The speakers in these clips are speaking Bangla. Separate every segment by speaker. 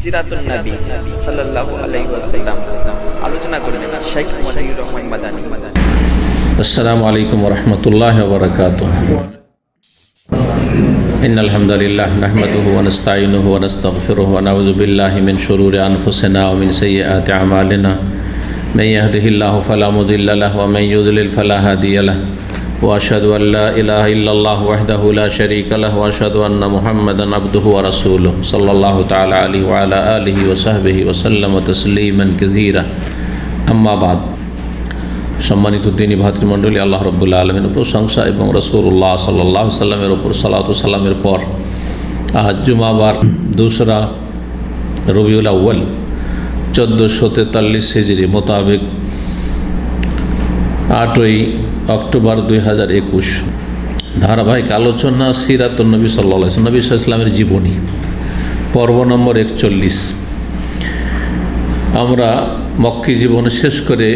Speaker 1: সিরাতুন নবী সাল্লাল্লাহু আলাইহি ওয়াসাল্লাম আলোচনা করবেন শেখ মতিউর রহমান মাদানী।
Speaker 2: আসসালামু আলাইকুম ওয়া রাহমাতুল্লাহি ওয়া বারাকাতুহু। ইন্নাল হামদালিল্লাহ নাহমাদুহু ওয়া নাস্তাঈনুহু ওয়া নাস্তাগফিরুহু ওয়া নাউযু বিল্লাহি মিন শুরুরি আনফুসিনা ওয়া মিন সাইয়্যাতি আমালিনা। মান ইয়াহদিহিল্লাহু ফালা মুদিল্লা লাহু ওয়া মান ইউদ্লিল ফালা হাদিয়া লাহু। ওয়া আশহাদু আল লা ইলাহা ইল্লাল্লাহু ওয়াহদাহু লা শারীকা লাহু ওয়া আশহাদু আন্না মুহাম্মাদান আবদুহু ওয়া রাসূলুহু সাল্লাল্লাহু তাআলা আলাইহি ওয়া আলা আলিহি ওয়া সাহবিহি ওয়া সাল্লামা তাসলিমান কাসীরা। আম্মা বাদ। সম্মানিত দিনী ভাতৃমণ্ডলী, আল্লাহ রাব্বুল আলামিনের প্রশংসা এবং রাসূলুল্লাহ সাল্লাল্লাহু আলাইহি সাল্লামের উপর সালাতু সালামের পর আজ জুমাবার 2রা রবিউল আউয়াল 1443 হিজরি মোতাবেক 8ই অক্টোবর 2021 ধারাবাহিক আলোচনা সিরাতুন নবী সাল্লাল্লাহু আলাইহি ওয়াসাল্লাম, নবী সাল্লাল্লাহু আলাইহি ওয়াসাল্লামের জীবনী, পর্ব নম্বর 41। আমরা মক্কি জীবন শেষ করে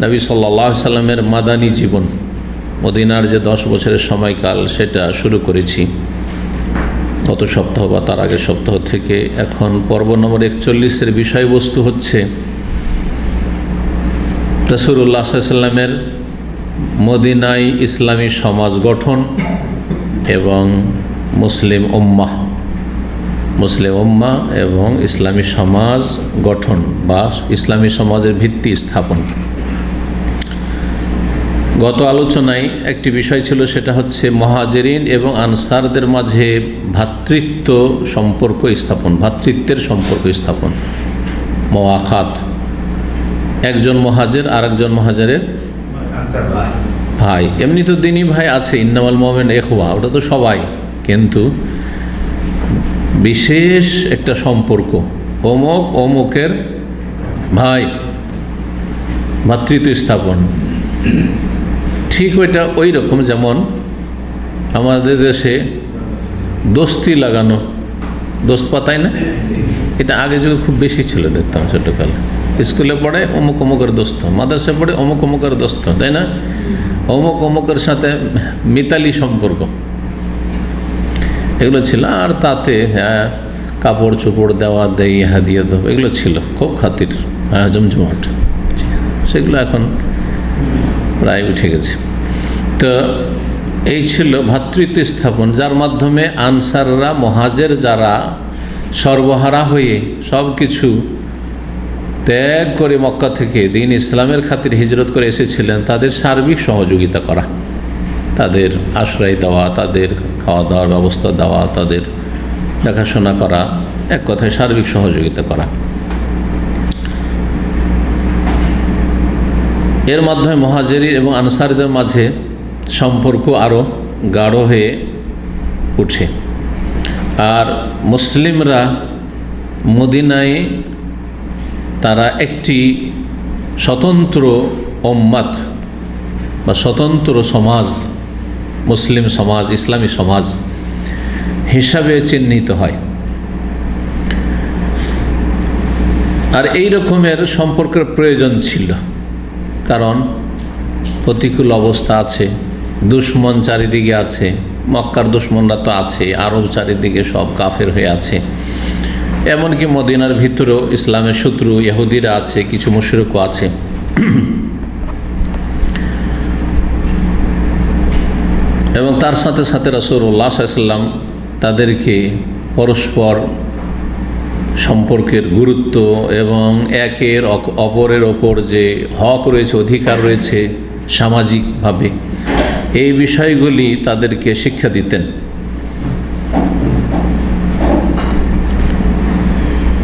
Speaker 2: নবী সাল্লাল্লাহু আলাইহি ওয়াসাল্লামের মাদানী জীবন, মদিনার যে 10 বছরের সময়কাল, সেটা শুরু করেছি গত সপ্তাহ বা তার আগের সপ্তাহ থেকে। এখন পর্ব নম্বর 41-এর বিষয়বস্তু হচ্ছে রাসূলুল্লাহ সাল্লাল্লাহু আলাইহি ওয়াসাল্লামের মদিনায় ইসলামী সমাজ গঠন এবং মুসলিম উম্মাহ এবং ইসলামী সমাজ গঠন বা ইসলামী সমাজের ভিত্তি স্থাপন। গত আলোচনায় একটি বিষয় ছিল, সেটা হচ্ছে মুহাজিরিন এবং আনসারদের মাঝে ভ্রাতৃত্বের সম্পর্ক স্থাপন, মুওয়াখাত। একজন মুহাজির আর একজন মুহাজিরের ভাই। এমনি তো দিনী ভাই আছে, ইন্নামাল মুমিনুনা ইখওয়া, ওটা তো সবাই, কিন্তু বিশেষ একটা সম্পর্ক, অমুকের ভাই, ভ্রাতৃত্ব স্থাপন। ঠিক ওইটা ওই রকম যেমন আমাদের দেশে দোস্তি লাগানো, দোস্ত পাতায় না, এটা আগে যুগে খুব বেশি ছিল, দেখতাম ছোটকালে। স্কুলে পড়ে অমুকের দোস্ত, মাদ্রাসায় পড়ে অমুকের দোস্ত, তাই না? অমুকের সাথে মিতালি সম্পর্ক, এগুলো ছিল। আর তাতে কাপড় চোপড় দেওয়া, দেই, হাদিয়া দেওয়া, এগুলো ছিল খুব খাতির, জমজমাট। সেগুলো এখন প্রায় উঠে গেছে। তো এই ছিল ভ্রাতৃত্ব স্থাপন, যার মাধ্যমে আনসাররা, মুহাজির যারা সর্বহারা হয়ে সব কিছু ত্যাগ করে মক্কা থেকে দ্বীন ইসলামের খাতির হিজরত করে এসেছিলেন, তাদের সার্বিক সহযোগিতা করা, তাদের আশ্রয় দেওয়া, তাদের খাওয়া দাওয়ার ব্যবস্থা দেওয়া, তাদের দেখাশোনা করা, এক কথায় সার্বিক সহযোগিতা করা। এর মাধ্যমে মুহাজিরিন এবং আনসারদের মাঝে সম্পর্ক আরও গাঢ় হয়ে ওঠে। আর মুসলিমরা মদিনায় তারা একটি স্বতন্ত্র উম্মাত বা স্বতন্ত্র সমাজ, মুসলিম সমাজ, ইসলামী সমাজ হিসাবে চিহ্নিত হয়। আর এই রকমের সম্পর্কের প্রয়োজন ছিল, কারণ প্রতিকূল অবস্থা আছে, দুশমন চারিদিকে আছে, মক্কার দুশমনরা তো আছে, আরব চারিদিকে সব কাফের হয়ে আছে, এমনকি মদিনার ভিতরেও ইসলামের শত্রু ইহুদিরা আছে, কিছু মুশরিকও আছে। এবং তার সাথে সাথে রাসূলুল্লাহ সাল্লাল্লাহু আলাইহি ওয়াসাল্লাম তাদেরকে পরস্পর সম্পর্কের গুরুত্ব এবং একের অপরের ওপর যে হক রয়েছে, অধিকার রয়েছে সামাজিকভাবে, এই বিষয়গুলি তাদেরকে শিক্ষা দিতেন।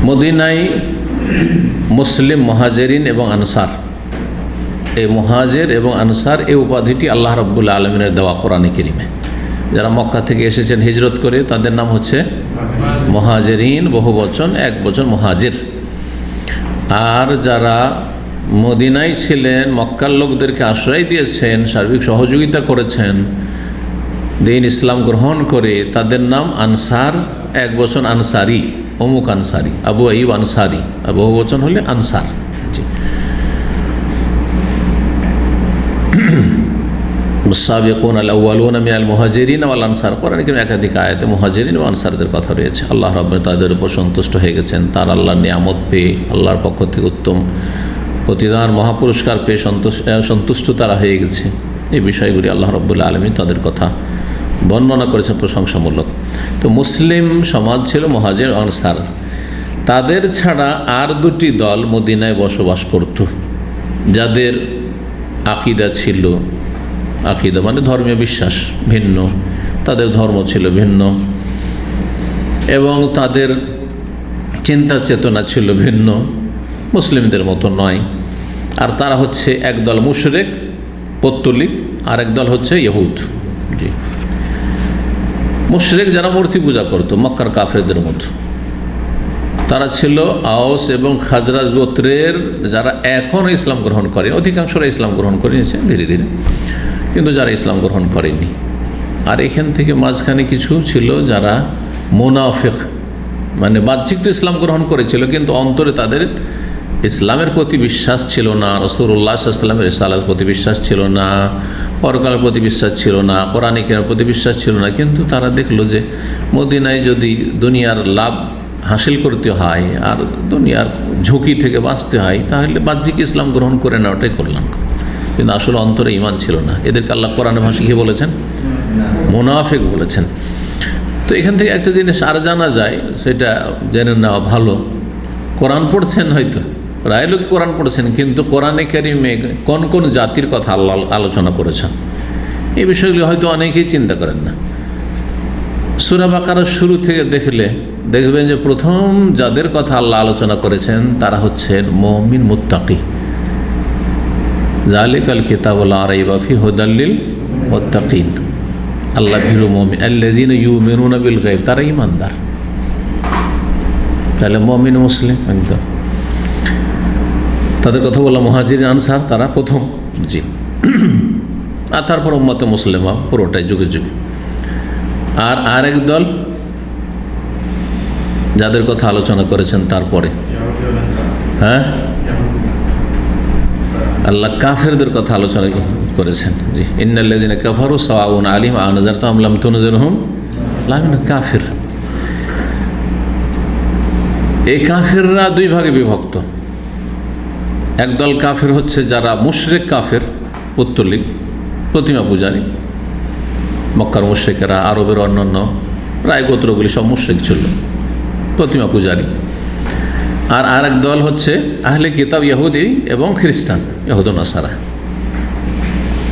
Speaker 2: মদিনায় মুসলিম, মুহাজিরিন এবং আনসার, এই মুহাজির এবং আনসার এই উপাধিটি আল্লাহ রাব্বুল আলামিনের দেওয়া কোরআনে কারীমে। যারা মক্কা থেকে এসেছেন হিজরত করে, তাদের নাম হচ্ছে মুহাজিরিন, বহু বচন, এক বচন মুহাজির। আর যারা মদিনায় ছিলেন, মক্কার লোকদেরকে আশ্রয় দিয়েছেন, সার্বিক সহযোগিতা করেছেন দ্বীন ইসলাম গ্রহণ করে, তাদের নাম আনসার, এক বচন আনসারি, অমুক আনসারি, আবু আইয়ুব আনসারি, আর বহু বচন হলে আনসার। মুসাবিকুন আল আউয়ালুন মিনাল মুহাজিরিন ওয়াল আনসার, কোরআনে কারীমে একাধিক আয়াতে মুহাজিরিন ও আনসারদের কথা রয়েছে। আল্লাহ রাব্বুল তাদের উপর সন্তুষ্ট হয়ে গেছেন, তার আল্লাহর নিয়ামত পেয়ে, আল্লাহর পক্ষ থেকে উত্তম প্রতিদান মহাপুরস্কার পেয়ে সন্তুষ্ট তারা হয়ে গেছে। এই বিষয়গুলি আল্লাহ রাব্বুল আলামিন তাদের কথা বর্ণনা করেছেন প্রশংসামূলক। তো মুসলিম সমাজ ছিল মুহাজির আনসার, তাদের ছাড়া আর দুটি দল মদিনায় বসবাস করত, যাদের আকীদা ছিল, আকীদা মানে ধর্মীয় বিশ্বাস ভিন্ন, তাদের ধর্ম ছিল ভিন্ন এবং তাদের চিন্তা চেতনা ছিল ভিন্ন, মুসলিমদের মতো নয়। আর তারা হচ্ছে একদল মুশরিক পৌত্তলিক, আর একদল হচ্ছে ইহুদ। জি, মুশরিক যারা মূর্তি পূজা করত, মক্কার কাফেরদের মতো। তারা ছিল আওস এবং খাজরাজ গোত্রের, যারা এখনও ইসলাম গ্রহণ করেনি। অধিকাংশরা ইসলাম গ্রহণ করে নিয়েছে ধীরে ধীরে, কিন্তু যারা ইসলাম গ্রহণ করেনি। আর এখান থেকে মাঝখানে কিছু ছিল যারা মুনাফিক, মানে বাহ্যিক তো ইসলাম গ্রহণ করেছিল কিন্তু অন্তরে তাদের ইসলামের প্রতি বিশ্বাস ছিল না, রাসূলুল্লাহ সাল্লাল্লাহু আলাইহি ওয়াসাল্লামের রিসালাতের প্রতি বিশ্বাস ছিল না, পরকালের প্রতি বিশ্বাস ছিল না, কোরআনে কারীমের প্রতি বিশ্বাস ছিল না। কিন্তু তারা দেখলো যে মদিনায় যদি দুনিয়ার লাভ হাসিল করতে হয় আর দুনিয়ার ঝুঁকি থেকে বাঁচতে হয়, তাহলে বাহ্যিক ইসলাম গ্রহণ করে না, ওটাই করলাম। কিন্তু আসলে অন্তরে ঈমান ছিল না। এদেরকে আল্লাহ কোরআনে ভাষায় কি বলেছেন? মুনাফিক বলেছেন। তো এখান থেকে একটা জিনিস আর জানা যায়, সেটা জেনে নেওয়া ভালো। কোরআন পড়ছেন, হয়তো প্রায় লোক কোরআন পড়ছেন, কিন্তু কোরআনে কারীমে কোন কোন জাতির কথা আল্লাহ আলোচনা করেছেন এই বিষয়গুলি হয়তো অনেকেই চিন্তা করেন না। সূরা বাকারার শুরু থেকে দেখবেন যে প্রথম যাদের কথা আল্লাহ আলোচনা করেছেন তারা হচ্ছেন মুমিন মুত্তাকি। যালিকাল কিতাবু লা রাইবা ফিহি হুদাল লিল মুত্তাকিন। আল্লাহ ভীরু মুমিন, আল্লাযীনা ইউমিনুনা বিল গায়ব, তারা ঈমানদার। তাহলে মুমিন মুসলিম একদম। তাদের কথা বললাম মুহাজিরিন আনসার, তারা প্রথম। জি, আর তারপর উম্মতে মুসলিমা পুরোটাই যুগে যুগে। আর আরেক দল যাদের কথা আলোচনা করেছেন তারপরে, হ্যাঁ, আল্লাহ কাফেরদের কথা আলোচনা করেছেন। জি, ইন্নাল্লাযীনা কাফারু সাওয়াউন আলাইহিম আনজারতাহুম লাম তুনজিরহুম লা ইউমিনুন। কাফের, এই কাফেররা দুই ভাগে বিভক্ত। একদল কাফের হচ্ছে যারা মুশরিক কাফের, পৌত্তলিক, প্রতিমা পূজারী। মক্কার মুশরিকেরা, আরবের অন্যান্য প্রায় গোত্রগুলি সব মুশরিক ছিল, প্রতিমা পূজারী। আর আরেক দল হচ্ছে আহলে কিতাব, ইহুদি এবং খ্রিস্টান, ইহুদ নাসারা,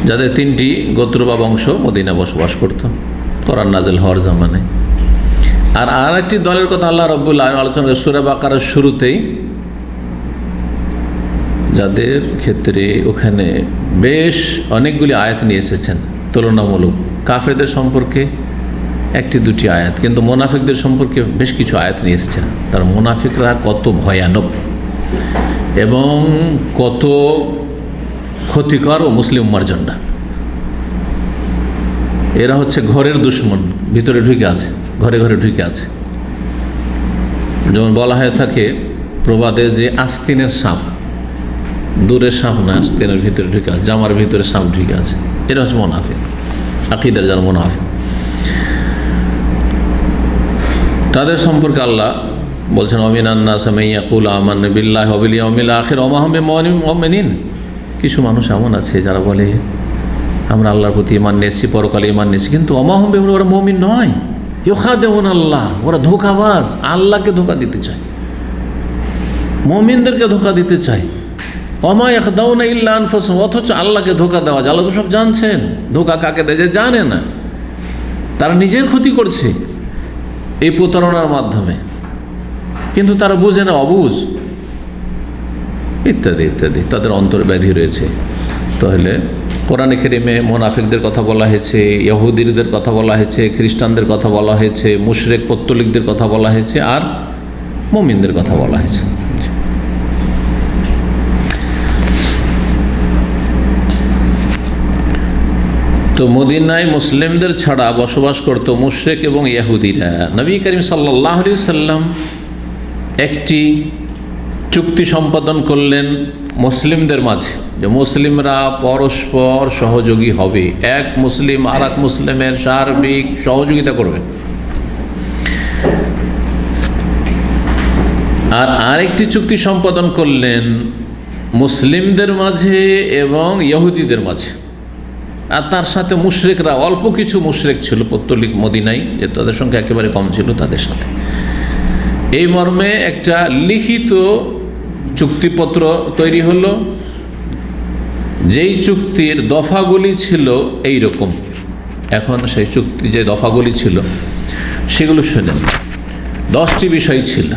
Speaker 2: যাদের তিনটি গোত্র বা বংশ মদিনা বসবাস করত কোরআন নাযিল হওয়ার জামানায়। আর আরেকটি দলের কথা আল্লাহ রাব্বুল আলামিন আলোচনা করেন সূরা বাকারার শুরুতেই, যাদের ক্ষেত্রে ওখানে বেশ অনেকগুলি আয়াত নিয়ে এসেছেন তুলনামূলক। কাফেরদের সম্পর্কে একটি দুটি আয়াত, কিন্তু মুনাফিকদের সম্পর্কে বেশ কিছু আয়াত নিয়ে এসেছেন। তার মুনাফিকরা কত ভয়ানক এবং কত ক্ষতিকর ও মুসলিম উম্মার জন্য। এরা হচ্ছে ঘরের দুশমন, ভিতরে ঢুকে আছে, ঘরে ঘরে ঢুকে আছে। যেমন বলা হয়ে থাকে প্রবাদে যে আস্তিনের সাপ, দূরের সাপ না, আস্তিনের ভিতরে ঢুকে আছে, জামার ভিতরে সাপ ঢুকে আছে। এটা হচ্ছে মুনাফিক, আকীদার যারা মুনাফিক। তাদের সম্পর্কে আল্লাহ বলছেন ওয়ামিনান নাস মান ইয়াকুলু আমান্না বিল্লাহি ওয়া বিল ইয়াউমিল আখির ওয়া মা হুম বিমুমিনিন। কিছু মানুষ এমন আছে যারা বলে আমরা আল্লাহর প্রতি ঈমান এনেছি, পরকালে ঈমান এনেছি, কিন্তু ওয়া মা হুম বিমুমিনিন, ওরা মুমিন নয়। ইউখাদিউন আল্লাহ, ওরা ধোঁকাবাজ, আল্লাহকে ধোঁকা দিতে চায়, মুমিনদেরকে ধোঁকা দিতে চায়। ওয়া মা ইয়াখদাউনা ইল্লা আনফুসাহুম, অথচ আল্লাহকে ধোঁকা দেওয়া যায়। আল্লাহ তো সব জানছেন, ধোঁকা কাকে দেয় যে জানে না, তারা নিজের ক্ষতি করছে এই প্রতারণার মাধ্যমে, কিন্তু তারা বুঝে না, অবুঝ, ইত্যাদি ইত্যাদি। তাদের অন্তর ব্যাধি রয়েছে। তাহলে কোরআনে কারীমে মুনাফিকদের কথা বলা হয়েছে, ইহুদিদের কথা বলা হয়েছে, খ্রিস্টানদের কথা বলা হয়েছে, মুশরিক পৌত্তলিকদের কথা বলা হয়েছে, আর মুমিনদের কথা বলা হয়েছে। তো মদিনায় মুসলিমদের ছাড়া বসবাস করত মুশরিক এবং ইহুদিরা। নবী করিম সাল্লাল্লাহু আলাইহি সাল্লাম একটি চুক্তি সম্পাদন করলেন মুসলিমদের মাঝে, যে মুসলিমরা পরস্পর সহযোগী হবে, এক মুসলিম আর এক মুসলিমের সার্বিক সহযোগিতা করবে। আর আরেকটি চুক্তি সম্পাদন করলেন মুসলিমদের মাঝে এবং ইহুদিদের মাঝে, আর তার সাথে মুশরিকরা, অল্প কিছু মুশরিক ছিল পৌত্তলিক মদিনায়, যে তাদের সংখ্যা একেবারে কম ছিল, তাদের সাথে এই মর্মে একটা লিখিত চুক্তিপত্র তৈরি হলো, যেই চুক্তির দফাগুলি ছিল এই রকম। এখন সেই চুক্তি যে দফাগুলি ছিল সেগুলো শুনেন। 10টি বিষয় ছিল।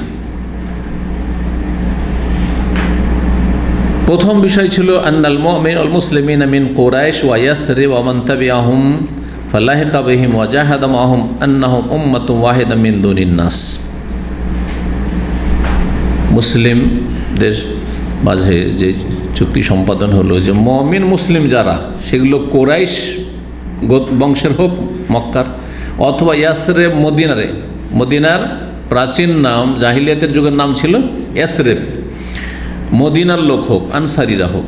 Speaker 2: প্রথম বিষয় ছিল আন্নাল মুমিন ওয়াল মুসলিমিনা মিন কুরাইশ ওয়া ইয়াসরিব ওয়া মান তাবিআহুম ফালাহিকা বিহিম ওয়া জাহাদা মাহুম আন্নাহুম উম্মাতুন ওয়াহিদা মিন দুনিন নাস। মুসলিমদের মাঝে যে চুক্তি সম্পাদন হলো, যে মুমিন মুসলিম যারা, সেগুলো কুরাইশ বংশের হোক মক্কার, অথবা ইয়াসরিব মদিনার প্রাচীন নাম, জাহিলিয়াতের যুগের নাম ছিল ইয়াসরিব, মদিনার লোক হোক, আনসারিরা হোক,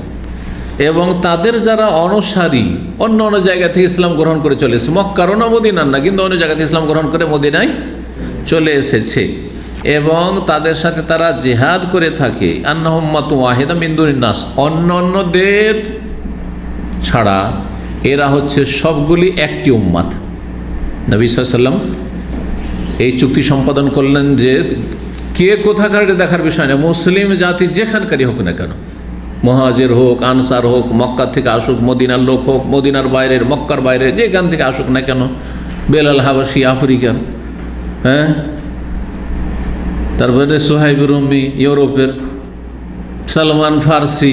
Speaker 2: এবং তাদের যারা অনুসারী অন্য অন্য জায়গা থেকে ইসলাম গ্রহণ করে চলে এসেছে, মক্কারও না মদিনার না, কিন্তু অন্য জায়গা থেকে ইসলাম গ্রহণ করে মদিনায় চলে এসেছে, এবং তাদের সাথে তারা জিহাদ করে থাকে। আন্নাহুম উম্মাতুন ওয়াহিদা মিন দুনিন নাস, অন্যদের ছাড়া এরা হচ্ছে সবগুলি একটি উম্মাত। নবী সাল্লাল্লাহু আলাইহি ওয়াসাল্লাম এই চুক্তি সম্পাদন করলেন যে কে কোথাকার এটা দেখার বিষয় না, মুসলিম জাতি যেখানকারই হোক না কেন, মুহাজির হোক, আনসার হোক, মক্কা থেকে আসুক, মদিনার লোক হোক, মদিনার বাইরের, মক্কার বাইরে যেখান থেকে আসুক না কেন, বেলাল হাবাসি আফ্রিকান, হ্যাঁ, তারপরে সোহাইব রুমি ইউরোপের, সালমান ফার্সি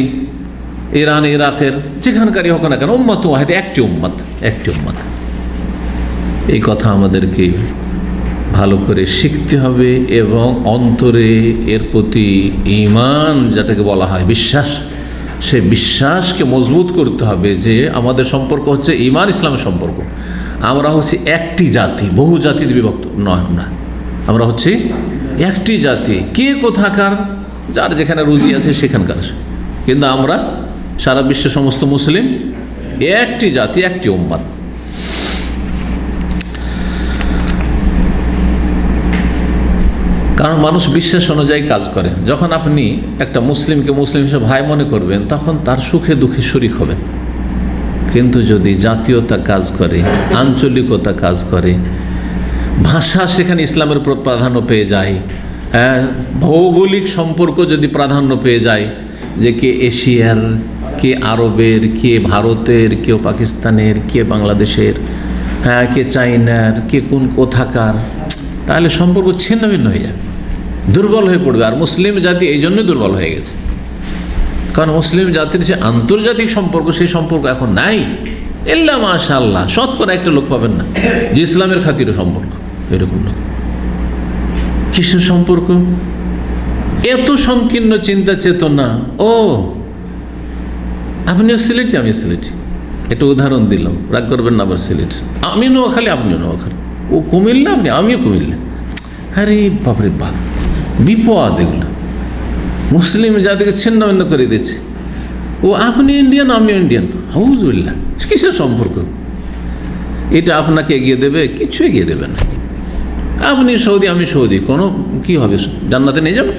Speaker 2: ইরান ইরাকের, যেখানকারই হোক না কেন, উম্মাত ওয়াহিদ, একটি উম্মাত, একটি উম্মাত। এই কথা আমাদেরকে ভালো করে শিখতে হবে, এবং অন্তরে এর প্রতি ঈমান, যেটাকে বলা হয় বিশ্বাস, সে বিশ্বাসকে মজবুত করতে হবে যে আমাদের সম্পর্ক হচ্ছে ঈমান ইসলামের সম্পর্ক। আমরা হচ্ছে একটি জাতি, বহু জাতিতে বিভক্ত নয়, আমরা হচ্ছে একটি জাতি, কে কোথাকার, যার যেখানে রুজি আছে সেখানকার, কিন্তু আমরা সারা বিশ্বের সমস্ত মুসলিম একটি জাতি, একটি উম্মাত। কারণ মানুষ বিশ্বাস অনুযায়ী কাজ করে। যখন আপনি একটা মুসলিমকে মুসলিম হিসেবে ভাই মনে করবেন, তখন তার সুখে দুঃখে শরিক হবেন। কিন্তু যদি জাতীয়তা কাজ করে, আঞ্চলিকতা কাজ করে, ভাষা সেখানে ইসলামের উপর প্রাধান্য পেয়ে যায়, ভৌগোলিক সম্পর্ক যদি প্রাধান্য পেয়ে যায়, যে কে এশিয়ার, কে আরবের, কে ভারতের, কেউ পাকিস্তানের, কে বাংলাদেশের, কে চাইনার, কে কোন কোথাকার, তাহলে সম্পর্ক ছিন্ন ভিন্ন হয়ে যাবে, দুর্বল হয়ে পড়বে। আর মুসলিম জাতি এই জন্যই দুর্বল হয়ে গেছে, কারণ মুসলিম জাতির যে আন্তর্জাতিক সম্পর্ক, সেই সম্পর্ক এখন নাই। ইল্লা মাশাআল্লাহ, শতকরা একটা লোক পাবেন না যে ইসলামের খাতিরে সম্পর্ক, এরকম লোক। কিসের সম্পর্ক? এত সংকীর্ণ চিন্তা চেতনা। ও আপনিও সিলেটি, আমি সিলেটি, একটা উদাহরণ দিলাম, রাগ করবেন না আবার। সিলেট, আমি নোয়াখালী, আপনিও নোয়াখালী, ও কুমিল্লা, আপনি, আমিও কুমিল্লা। আরে বাপরে বাপ, বিপদ এগুলো। মুসলিম জাতিকে ছিন্ন ভিন্ন করে দিয়েছে। ও আপনি ইন্ডিয়ান, আমিও ইন্ডিয়ান, আউযুবিল্লাহ। কিসের সম্পর্ক? এটা আপনাকে এগিয়ে দেবে? কিছু এগিয়ে দেবে না। আপনি সৌদি, আমি সৌদি, কোনো কি হবে? জান্নাতে নিয়ে যাবে?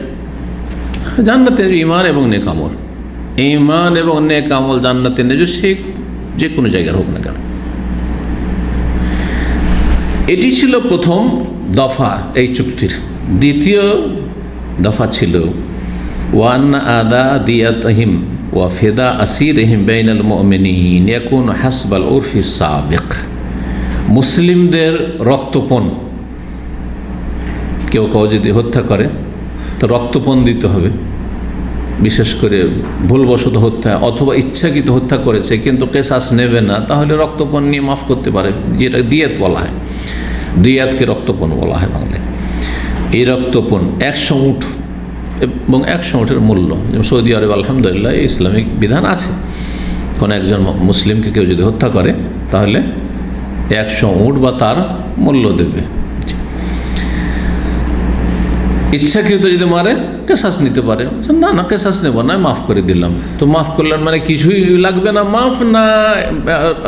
Speaker 2: জান্নাতে ঈমান এবং নেক আমল, ঈমান এবং নেক আমল জান্নাতে নিয়ে যাবে, সে যে কোনো জায়গার হোক না কেন। এটি ছিল প্রথম দফা এই চুক্তির। দ্বিতীয় দফা ছিল ওয়ান আদা দিয়াতহিম ওয়া ফেদা আসিরহিম বাইনাল মুমিনিন ইয়াকুন হাসবাল উরফি সাবিক। মুসলিমদের রক্তপণ, কেউ যদি হত্যা করে তো রক্তপণ দিতে হবে। বিশেষ করে ভুলবশত হত্যা অথবা ইচ্ছাকৃত হত্যা করেছে কিন্তু কেসাস নেবে না, তাহলে রক্তপণ নিয়ে মাফ করতে পারে, যেটা দিয়াত বলা হয়। দিয়াতকে রক্তপণ বলা হয় বাংলায়। এই রক্তপণ 100 উট এবং 100 উটের মূল্য, যেমন সৌদি আরব আলহামদুলিল্লাহ ইসলামিক বিধান আছে। কোনো একজন মুসলিমকে কেউ যদি হত্যা করে তাহলে 100 উট বা তার মূল্য দেবে। ইচ্ছাকৃত যদি মারে কেসাস নিতে পারে। না না, কেসাস নেব না, মাফ করে দিলাম। তো মাফ করলেন মানে কিছুই লাগবে না মাফ, না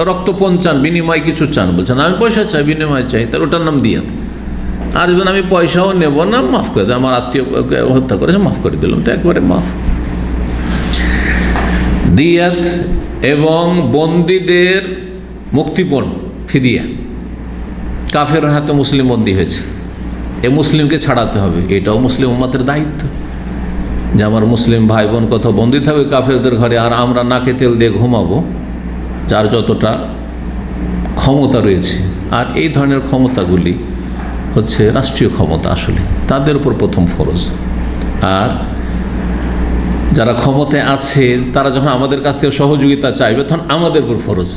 Speaker 2: রক্তপণ চান, বিনিময় কিছু চান? বলছেন আমি পয়সা চাই, বিনিময় চাই, তার ওটার নাম দিয়াত। আর যখন আমি পয়সাও নেব না, মাফ করে দেয়, আমার আত্মীয় হত্যা করেছে, মাফ করে দিলাম, তো একবারে মাফ। দিয়াত এবং বন্দীদের মুক্তিপণ, ফিদিয়া। কাফের হাতে মুসলিম বন্দী হয়েছে, এ মুসলিমকে ছাড়াতে হবে, এটাও মুসলিম উম্মতের দায়িত্ব যে আমার মুসলিম ভাই বোন কোথাও বন্দী থাকবে কাফেরদের ঘরে, আর আমরা নাকে তেল দিয়ে ঘুমাবো, যার যতটা ক্ষমতা রয়েছে। আর এই ধরনের ক্ষমতাগুলি হচ্ছে রাষ্ট্রীয় ক্ষমতা, আসলে তাদের উপর প্রথম ফরজ। আর যারা ক্ষমতায় আছে তারা যখন আমাদের কাছ থেকে সহযোগিতা চাইবে তখন আমাদের উপর ফরজ।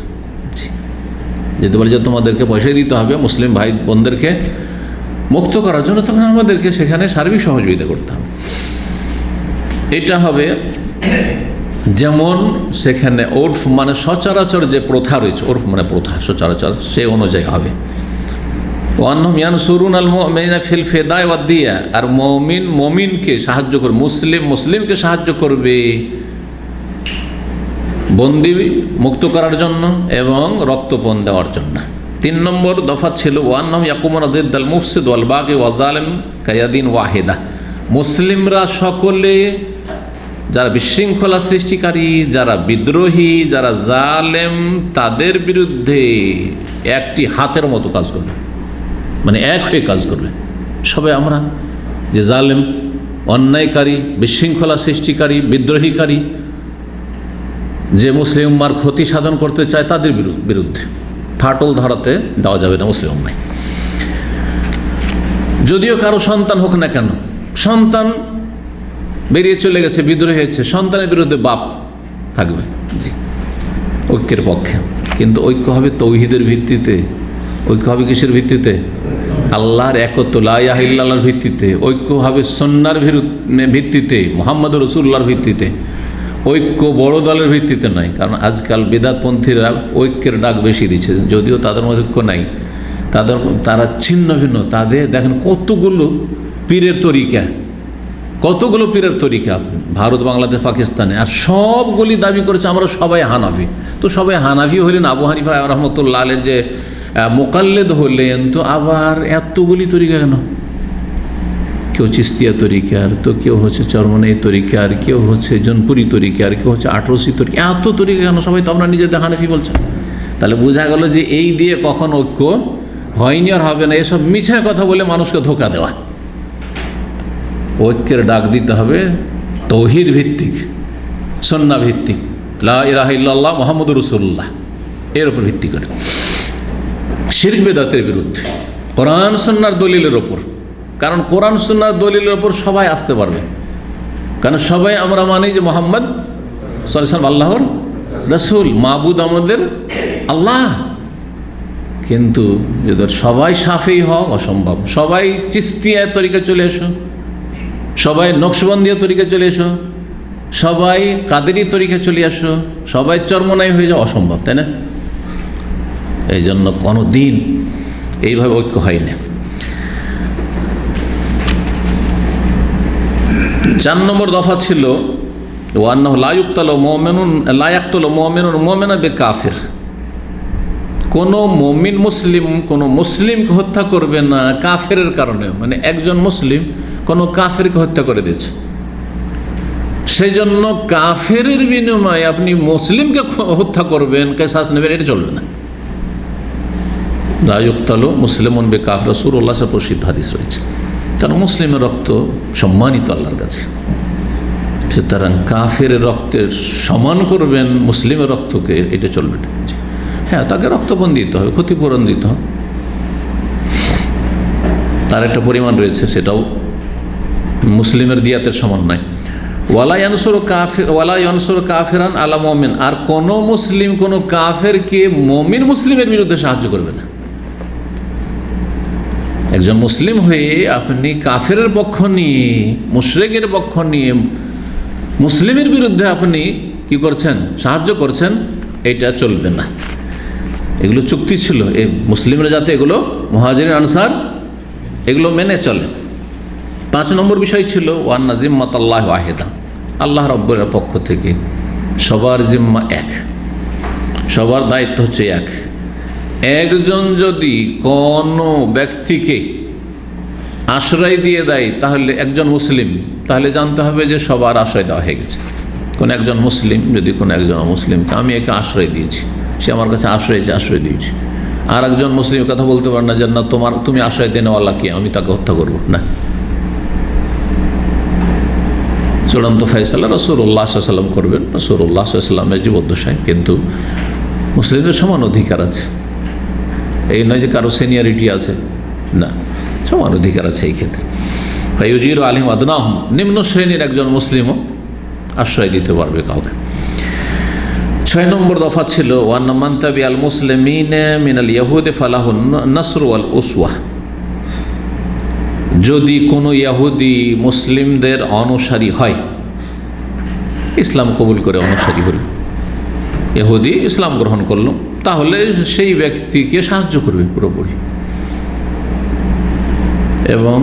Speaker 2: যদি বলে যে তোমাদেরকে পয়সা দিতে হবে মুসলিম ভাই বোনদেরকে মুক্ত করার জন্য, তখন আমাদেরকে সেখানে সার্বিক সহযোগিতা করতে হবে। এটা হবে যেমন সেখানে ওরফ মানে সচরাচর যে প্রথা রয়েছে, ওরফ মানে প্রথা, সচরাচর সে অনুযায়ী হবে। ওয়ান্নাহুম ইয়ানসুরুন আল মুমিনিনা ফিল ফিদায় ওয়াদ দিয়া, আর মুমিন মুমিনকে সাহায্য করবে, মুসলিম মুসলিমকে সাহায্য করবে বন্দি মুক্ত করার জন্য এবং রক্তপণ দেওয়ার জন্য। 3 নম্বর দফা ছিল ওয়ান্নাহুম ইয়াকুমুনা দিদ্দাল মুফসিদ ওয়াল বাগি ওয়াল জালিম কায়াদিন ওয়াহিদা। মুসলিমরা সকলে, যারা বিশৃঙ্খলা সৃষ্টিকারী, যারা বিদ্রোহী, যারা জালেম, তাদের বিরুদ্ধে একটি হাতের মতো কাজ করবে, মানে এক হয়ে কাজ করবে সবাই। আমরা যে জালেম, অন্যায়কারী, বিশৃঙ্খলা সৃষ্টিকারী, বিদ্রোহীকারী, যে মুসলিম উম্মার ক্ষতি সাধন করতে চায়, তাদের বিরুদ্ধে ফাটল ধরাতে দেওয়া যাবে না মুসলিম উম্মায়। যদিও কারো সন্তান হোক না কেন, সন্তান বেরিয়ে চলে গেছে, বিদ্রোহী হয়েছে, সন্তানের বিরুদ্ধে বাপ থাকবে ঐক্যের পক্ষে, কিন্তু ঐক্য হবে তৌহিদের ভিত্তিতে। ঐক্য হবে কিসের ভিত্তিতে? আল্লাহর একত্ব, লা ইলাহা ইল্লাল্লাহর ভিত্তিতে। ঐক্য হবে সুন্নাহর ভিত্তিতে, মুহাম্মদ রাসূলুল্লাহর ভিত্তিতে। ঐক্য বড় দলের ভিত্তিতে নয়, কারণ আজকাল বিদআতপন্থীরা ঐক্যের ডাক বেশি দিচ্ছে, যদিও তাদের মধ্যে ঐক্য নাই, তারা ছিন্ন ভিন্ন। তাদের দেখেন কতগুলো পীরের তরিকা ভারত, বাংলাদেশ, পাকিস্তানে, আর সবগুলি দাবি করেছে আমরা সবাই হানাফি। তো সবাই হানাফি হলেন, আবু হানিফা রাহমাতুল্লাহ আলাইহির যে মোকাল্লেদ হলেন, তো আবার এতগুলি তরিকা কেন? কেউ চিস্তিয়া তরিকার, তো কেউ হচ্ছে চরমনাই তরিকার, কেউ হচ্ছে জনপুরি তরিকার, কেউ হচ্ছে আটরসি তরিকা, এত তরিকা কেন? সবাই তো আমরা নিজেদের হানাফি বলছেন। তাহলে বোঝা গেল যে এই দিয়ে কখন ঐক্য হয়নি আর হবে না, এসব মিছা কথা বলে মানুষকে ধোঁকা দেওয়া। ঐক্যের ডাক দিতে হবে তৌহিদ ভিত্তিক, সুন্নাহ ভিত্তিক, লা ইলাহা ইল্লাল্লাহ মুহাম্মাদুর রাসূলুল্লাহ, এর উপর ভিত্তি করে। শিরক বিদআতের বিরুদ্ধে, কোরআন সুন্নাহর দলিলের ওপর। কারণ কোরআন সুন্নাহর দলিলের ওপর সবাই আসতে পারবে, কারণ সবাই আমরা মানি যে মুহাম্মদ সাল্লাল্লাহু আলাইহি ওয়াসাল্লাম আল্লাহর রাসূল, মাবুদ আমাদের আল্লাহ। কিন্তু যদি সবাই শাফিঈ হও, অসম্ভব। সবাই চিস্তিয়া তরিকা চলে এসো, সবাই নকশবন্দিয়া তরিকা চলে এসো, সবাই কাদেরি তরিকা চলে আসো, সবাই চরমনাই হয়ে যাও, অসম্ভব, তাই না? এই জন্য কোনো দিন এইভাবে ঐক্য হয় না। 4 নম্বর দফা ছিল ওয়ান্নাহু লা ইউক্তালু মুমিনুন মুমিনান বিকাফির। কোনো মুমিন মুসলিম কোনো মুসলিমকে হত্যা করবে না কাফেরের কারণে, মানে একজন মুসলিম কোনো কাফেরকে হত্যা করে দিয়েছে, সেই জন্য কাফের বিনিময়ে আপনি মুসলিমকে হত্যা করবেন, কেসাস নেবেন, এটা চলবে না। লা ইউক্তালু মুসলিমুন বিকাফির, রাসূলুল্লাহ সাল্লাল্লাহু আলাইহি ওয়াসাল্লাম প্রসিদ্ধ হাদিস রয়েছে। কারণ মুসলিমের রক্ত সম্মানিত আল্লাহর কাছে, সুতরাং কাফের রক্তের সমান করবেন মুসলিমের রক্তকে, এটা চলবে না। হ্যাঁ, তাকে রক্তপণ দিতে হবে, ক্ষতিপূরণ দিতে হবে, তার একটা পরিমাণ রয়েছে, সেটাও মুসলিমের দিয়াতের সমান নয়। ওয়ালা ইয়ানসুরু কাফিরান আলা মুমিন, আর কোনো মুসলিম কোনো কাফেরকে মুমিন মুসলিমের বিরুদ্ধে সাহায্য করবে না। একজন মুসলিম হয়ে আপনি কাফেরের পক্ষ নিয়ে, মুশরিকের পক্ষ নিয়ে মুসলিমের বিরুদ্ধে আপনি কি করছেন? সাহায্য করছেন, এটা চলবে না। এগুলো চুক্তি ছিল, এই মুসলিমরা যাতে এগুলো মুহাজিরিন আনসার এগুলো মেনে চলে। 5 নম্বর বিষয় ছিল ওয়ান্না জিম্মাতাল্লাহি ওয়াহিদা, আল্লাহ রাব্বুল পক্ষ থেকে সবার জিম্মা এক, সবার দায়িত্ব হচ্ছে এক। একজন যদি কোনো ব্যক্তিকে আশ্রয় দিয়ে দেয় তাহলে একজন মুসলিম, তাহলে জানতে হবে যে সবার আশ্রয় দেওয়া হয়ে গেছে। কোন একজন মুসলিম যদি কোনো একজন মুসলিমকে, আমি একে আশ্রয় দিয়েছি, সে আমার কাছে আশ্রয় দিয়েছি, আর একজন মুসলিম কথা বলতে পারে না যে না তুমি আশ্রয় দেন আল্লাহ কি আমি তাকে হত্যা করবো না। চূড়ান্ত ফয়সালা রাসূলুল্লাহ সাল্লাল্লাহু আলাইহি ওয়াসাল্লাম করবেন, রাসূলুল্লাহ সাল্লাল্লাহু আলাইহি ওয়াসাল্লামের জীবদ্দশায়। কিন্তু মুসলিমদের সমান অধিকার আছে, এই নয় যে কারো সিনিয়রিটি আছে, না, সমান অধিকার আছে এই ক্ষেত্রে। ফায়ুজিরু আলাইহিম আদনাহুম, নিম্ন শ্রেণীর একজন মুসলিমও আশ্রয় দিতে পারবে কাউকে। 6 নম্বর দফা ছিল ওয়ান্না মান তাবিআল মুসলিমিনা মিনাল ইয়াহুদি ফালাহুন নাসরু ওয়াল উসওয়া, যদি কোনো ইহুদি মুসলিমদের অনুসারী হয়, ইসলাম কবুল করে অনুসারী হল, ইহুদি ইসলাম গ্রহণ করল, তাহলে সেই ব্যক্তিকে সাহায্য করবে পুরোপুরি এবং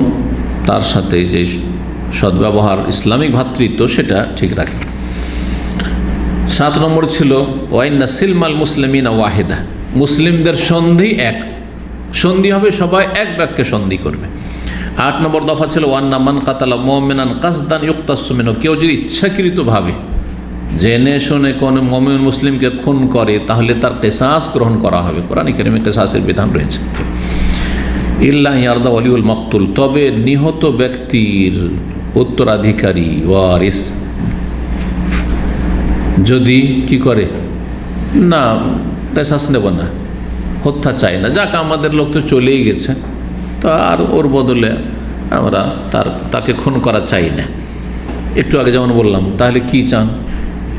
Speaker 2: তার সাথে যে সদ্ব্যবহার ইসলামিক ভ্রাতৃত্ব সেটা ঠিক রাখে। 7 নম্বর ছিল ওয়াইন্না সিলমাল মুসলিমিনা ওয়াহিদা, মুসলিমদের সন্ধি এক, সন্ধি হবে সবাই এক বাক্যে সন্ধি করবে। 8 নম্বর দফা ছিল ওয়ান্না মান কাতালা মুমিনান কাসদান ইউক্তাসু মিনহু, কেউ যদি ইচ্ছাকৃতভাবে জেনে শুনে কোনো মুমিন মুসলিমকে খুন করে তাহলে তার কিসাস গ্রহণ করা হবে, কোরআনে কারিমে কিসাসের বিধান রয়েছে। ইল্লা ইয়ারদা ওয়ালিউল মাকতুল, তবে নিহত ব্যক্তির উত্তরাধিকারী ওয়ারিস যদি কি করে না কিসাস নেব না, হত্যা চাই না, যাক আমাদের লোক তো চলেই গেছে, তো আর ওর বদলে আমরা তাকে খুন করা চাই না। একটু আগে যেমন বললাম, তাহলে কি চান,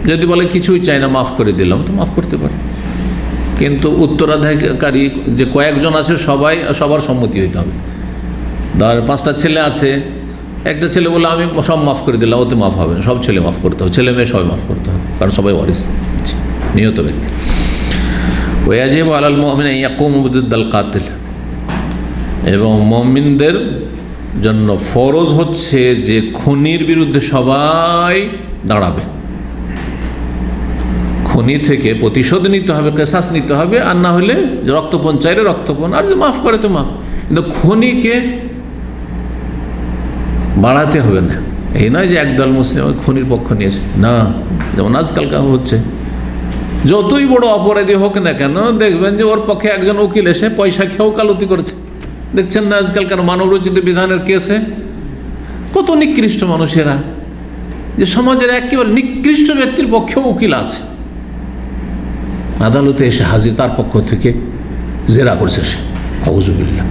Speaker 2: যদি বলে কিছুই চাই না মাফ করে দিলাম, তো মাফ করতে পারে, কিন্তু উত্তরাধিকারী যে কয়েকজন আছে সবার সম্মতি হইতে হবে। ধর 5টা ছেলে আছে, একটা ছেলে বলে আমি সব মাফ করে দিলাম, ওতে মাফ হবে না, সব ছেলে মাফ করতে হবে, ছেলে মেয়ে সবাই মাফ করতে হবে, কারণ সবাই ওয়ারিস নিহত ব্যক্তি। ওয়াজিবু আলাল মুমিনি ইয়াকুমু বিদিদ্দাল কাতিল, এবং মুমিনদের জন্য ফরজ হচ্ছে যে খুনির বিরুদ্ধে সবাই দাঁড়াবে, খুনি থেকে প্রতিশোধ নিতে হবে, কিসাস নিতে হবে, আর না হলে রক্তপণ চাইলে রক্তপণ, আর যদি মাফ করে তো মাফ, কিন্তু খুনিকে বাড়াতে হবে না। এই নয় যে একদল মুসলিম খুনির পক্ষ নিয়েছে, না, যেমন আজকালকার হচ্ছে, যতই বড় অপরাধী হোক না কেন দেখবেন যে ওর পক্ষে একজন উকিল এসে পয়সা খেয়েও কালতি করেছে। দেখছেন না আজকালকার মানবরচিত বিধানের কেসে কত নিকৃষ্ট মানুষেরা, যে সমাজের একেবারে নিকৃষ্ট ব্যক্তির পক্ষেও উকিল আছে, আদালতে এসে হাজির, তার পক্ষ থেকে জেরা করছে সে, আউযুবিল্লাহ।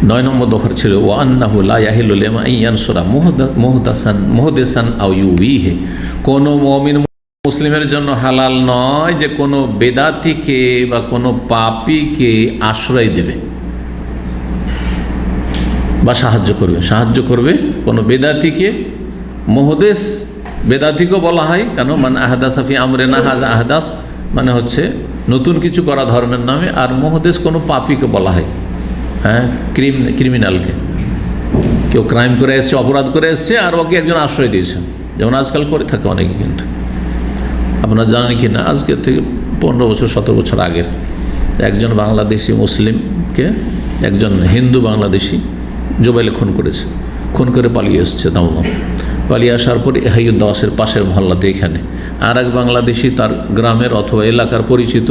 Speaker 2: 9 নম্বর দফা ছিল ওয়া আন্নাহু লা ইয়াহিল্লু লিমান ইয়ানসুরা মুহদাসান আও ইউবিহি, কোন মুমিন মুসলিমের জন্য হালাল নয় যে কোনো বেদাতিকে বা কোনো পাপীকে আশ্রয় দেবে বা সাহায্য করবে কোনো বেদাতিকে। মুহদেস বেদাতিকেও বলা হয়, কেন মানে আহদাস ফি আমরিনা হাযা, আহদাস মানে হচ্ছে নতুন কিছু করা ধর্মের নামে, আর মুহদেস কোনো পাপীকে বলা হয়, হ্যাঁ, ক্রিমিনালকে, কেউ ক্রাইম করে এসছে, অপরাধ করে এসছে, আর ওকে একজন আশ্রয় দিয়েছে, যেমন আজকাল করে থাকে অনেকে। কিন্তু আপনারা জানেন কি না, আজকের থেকে 15 বছর 17 বছর আগের একজন বাংলাদেশি মুসলিমকে একজন হিন্দু বাংলাদেশি জোবাইলে খুন করে পালিয়ে এসছে দমদম। পালিয়ে আসার পরে হাইউদ্দাসের পাশের মহল্লাতে এখানে আর এক বাংলাদেশি তার গ্রামের অথবা এলাকার পরিচিত,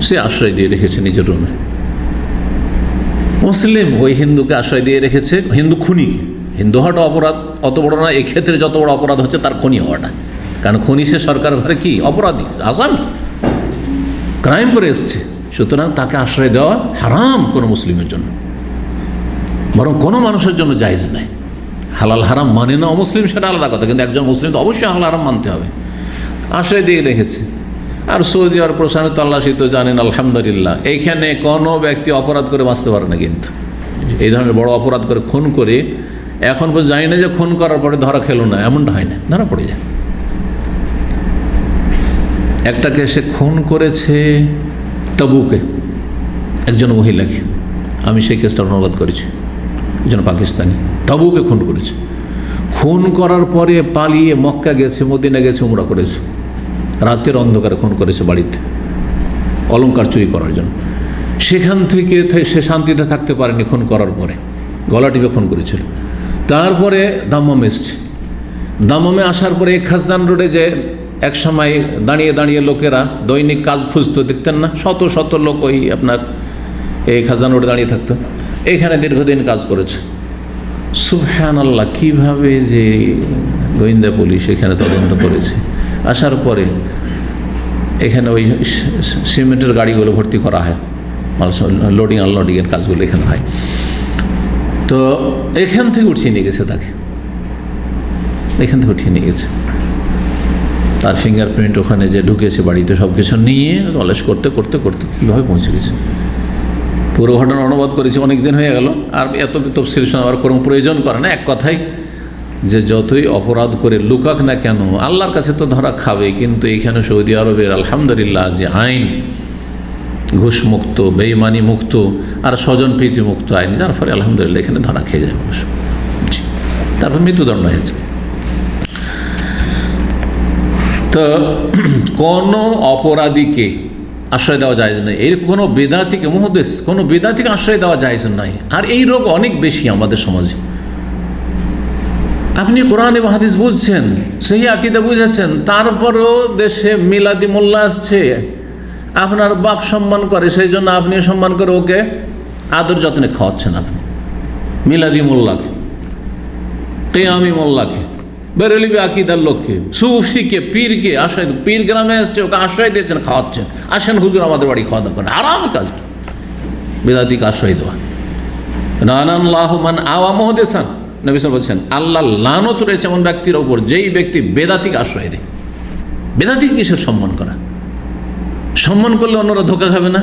Speaker 2: সে আশ্রয় দিয়ে রেখেছে নিজের রুমে। মুসলিম ওই হিন্দুকে আশ্রয় দিয়ে রেখেছে, হিন্দু খুনিকে। হিন্দু হওয়াটা অপরাধ অত বড় না, এক্ষেত্রে যত বড় অপরাধ হচ্ছে তার খুনি হওয়াটা, কারণ খুনি সে সরকার ঘরে কি অপরাধী, আসামি, ক্রাইম করে এসছে, সুতরাং তাকে আশ্রয় দেওয়া হারাম কোনো মুসলিমের জন্য, বরং কোনো মানুষের জন্য জায়েজ নাই। হালাল হারাম মানে না অমুসলিম, সেটা আলাদা কথা, কিন্তু একজন মুসলিম তো অবশ্যই হালাল হারাম মানতে হবে। আশ্রয় দিয়ে রেখেছে। আর সৌদি আরব প্রশান্ত তল্লাশি তো জানেন আলহামদুলিল্লাহ, এইখানে কোনো ব্যক্তি অপরাধ করে বাঁচতে পারে না, কিন্তু এই ধরনের বড় অপরাধ করে খুন করে এখন পর্যন্ত জানি না যে খুন করার পরে ধরা খেলো না, এমনটা হয় না, ধরা পড়ে যায়। একটাকে সে খুন করেছে তবুকে, একজন মহিলাকে, আমি সেই কেসটা অনুবাদ করেছি, একজন পাকিস্তানি তাবুকে খুন করেছে। খুন করার পরে পালিয়ে মক্কা গেছে, মদিনা গেছে, উমরা করেছে, রাতের অন্ধকারে খুন করেছে বাড়িতে অলংকার চুরি করার জন্য। সেখান থেকে সে শান্তিতে থাকতে পারেনি, খুন করার পরে গলা টিপে খুন করেছিল। তারপরে দাম্মামে এসছে, দাম্মামে আসার পরে খাজদান রোডে যে এক সময় দাঁড়িয়ে দাঁড়িয়ে লোকেরা দৈনিক কাজ খুঁজতো, দেখতেন না, শত শত লোক ওই আপনার এই খাজদান রোডে দাঁড়িয়ে থাকতো, এইখানে দীর্ঘদিন কাজ করেছে। সুবহানাল্লাহ, কীভাবে যে গোয়েন্দা পুলিশ এখানে তদন্ত করেছে। আসার পরে এখানে ওই সিমেন্টের গাড়িগুলো ভর্তি করা হয়, লোডিং আনলোডিংয়ের কাজগুলো এখানে হয়। তো এখান থেকে উঠিয়ে নিয়ে গেছে তাকে, এখান থেকে উঠিয়ে নিয়ে গেছে। তার ফিঙ্গারপ্রিন্ট ওখানে যে ঢুকেছে বাড়িতে, সব কিছু নিয়ে তলাশ করতে করতে করতে কীভাবে পৌঁছে গেছে। পুরো ঘটনা অনুবাদ করেছি, অনেক দিন হয়ে গেল, আর এত তফসিল শোনাবার কোনো প্রয়োজন করে না। এক কথাই যে যতই অপরাধ করে লুকাক না কেন, আল্লাহর কাছে তো ধরা খাবে। কিন্তু এইখানে সৌদি আরবের আলহামদুলিল্লাহ যে আইন, ঘুষ মুক্ত, বেঈমানি মুক্ত আর স্বজন প্রীতি মুক্ত আইন, যার ফলে আলহামদুলিল্লাহ এখানে ধরা খেয়ে যায় মানুষ। তারপর মৃত্যুদণ্ড হয়েছে। তো কোনো অপরাধীকে আশ্রয় দেওয়া যায় না, এর কোনো বেদাতিকে মুহাদ্দিস কোনো বেদাতিকে আশ্রয় দেওয়া যায় নাই। আর এই রোগ অনেক বেশি আমাদের সমাজে। আপনি কোরআন এবং হাদিস বুঝছেন, সেই আকীদা বুঝেছেন, তারপরেও দেশে মিলাদি মোল্লা আসছে, আপনার বাপ সম্মান করে, সেই জন্য আপনি সম্মান করে ওকে আদর যত্নে খাওয়াচ্ছেন। আপনি মিলাদি মোল্লাকে, কিয়ামি মোল্লাকে, বেরেলিবি আকীদার লোককে, সুফিকে, পীরকে আশ্রয়, পীর গ্রামে আসছে, ওকে আশ্রয় দিয়েছেন, খাওয়াচ্ছেন। আসেন হুজুর আমাদের বাড়ি খাওয়া দাওয়া করেন, আরাম কাজটা বেদাতিকে আশ্রয় দেওয়া। রানাল্লাহু মান আওয়া মুহদিসান, নবী সাল্লাল্লাহু আলাইহি ওয়াসাল্লাম বলছেন আল্লাহ লানত রয়েছে এমন ব্যক্তির ওপর যেই ব্যক্তি বেদাতিকে আশ্রয় দেয়। বেদাতিকে কিসের সম্মান করা? সম্মান করলে অন্যরা ধোঁকা খাবে না?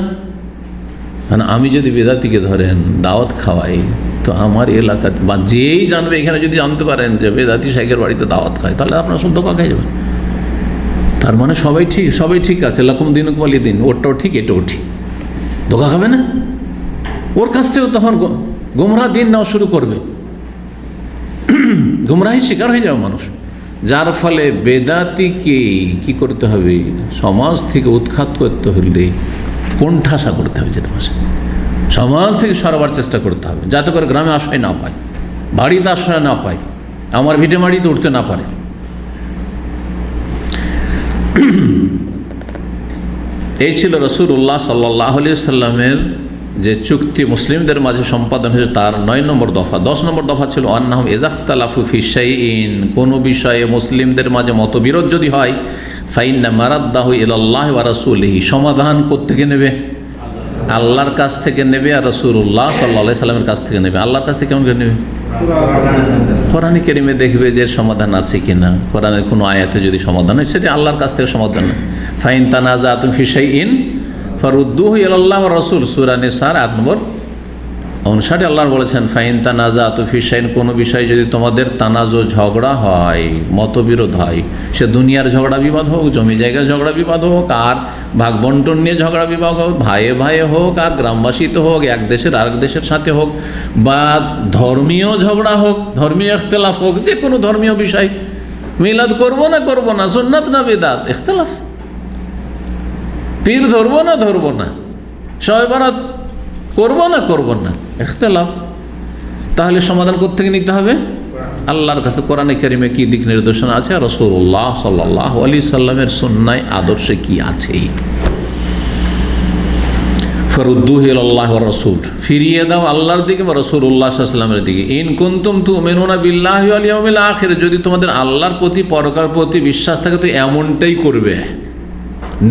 Speaker 2: মানে আমি যদি বেদাতিকে ধরেন দাওয়াত খাওয়াই, তো আমার এলাকার বা যেই জানবে এখানে যদি জানতে পারেন যে বেদাতি শাইখের বাড়িতে দাওয়াত খায়, তাহলে আপনার সব ধোঁকা খাই যাবেন। তার মানে সবাই ঠিক আছে, লাকুম দিনুকুম ওয়ালিয়া দিন, ওরটাও ঠিক এটাও ঠিক, ধোঁকা খাবে না। ওর কাছ থেকেও তখন গোমরাহ দিন নেওয়া শুরু করবে, গোমরাহি শিকার হয়ে যাবে মানুষ। যার ফলে বেদাতিকে কি করতে হবে? সমাজ থেকে উৎখাত করতে হলে কোণঠাসা করতে হবে, যেটা ভাষা সমাজ থেকে সরাবার চেষ্টা করতে হবে, যাতে করে গ্রামে আশ্রয় না পায়, বাড়িতে আশ্রয় না পায়, আমার ভিটে মাটিতে উঠতে না পারে। এই ছিল রাসূলুল্লাহ সাল্লাল্লাহু আলাইহি সাল্লামের যে চুক্তি মুসলিমদের মাঝে সম্পাদন হয়েছে, তার 9 নম্বর দফা। 10 নম্বর দফা ছিল আন্নাহুম ইযাখতালাফু ফি শাইইন, কোনো বিষয়ে মুসলিমদের মাঝে মতবিরোধ যদি হয়, ফাইন্না মারাদ্দাহু ইলাল্লাহি ওয়া রাসূলিহি, সমাধান কোত্থেকে নেবে? আল্লাহর কাছ থেকে নেবে, আর রাসূলুল্লাহ সাল্লাল্লাহু আলাইহি সাল্লামের কাছ থেকে নেবে। আল্লাহর কাছ থেকে কেমন করে নেবে? কোরআনে কারিমে দেখবে যে সমাধান আছে কিনা। কোরআনের কোনো আয়াতে যদি সমাধান হয়, সেটা আল্লাহর কাছ থেকে সমাধান না। ফাইন তানাজাতুম ফি শাইইন ফারুদ্দুহু ইলাল্লাহি ওয়া রাসূল, সূরা নিসার 8 নম্বর 59 আল্লাহ বলেছেন ফাইন তানাজাতু ফি শাইইন, কোনো বিষয়ে যদি তোমাদের তানাজু ঝগড়া হয়, মতবিরোধ হয়, সে দুনিয়ার ঝগড়া বিবাদ হোক, জমি জায়গার ঝগড়া বিবাদ হোক, আর ভাগ বন্টন নিয়ে ঝগড়া বিবাদ হোক, ভাইয়ে ভাইয়ে হোক, আর গ্রামবাসীতে হোক, এক দেশের আরেক দেশের সাথে হোক, বা ধর্মীয় ঝগড়া হোক, ধর্মীয় ইখতিলাফ হোক, যে কোনো ধর্মীয় বিষয়, মিলাদ করবো না, সুন্নাত না বিদআত, ইখতিলাফ, পীর ধরবো না, শবে বরাত করবো না, ইখতিলাফ, তাহলে সমাধান কোত্থেকে নিতে হবে? আল্লাহর কাছে। কোরআনে কারিমে কি দিক নির্দেশনা আছে, আর রাসূলুল্লাহ সাল্লাল্লাহু আলাইহি সাল্লামের সুন্নাহ আদর্শে কি আছে? ফারুদ্দুহু ইলাল্লাহি ওয়া রাসূল, ফিরিয়ে দাও আল্লাহর দিকে বা রাসূলুল্লাহ সাল্লাল্লাহু আলাইহি ওয়াসাল্লামের দিকে। ইন কুনতুম তুমিনুনা বিল্লাহি ওয়াল ইয়াউমিল আখির, যদি তোমাদের আল্লাহর প্রতি, পরকার প্রতি বিশ্বাস থাকে, তো এমনটাই করবে।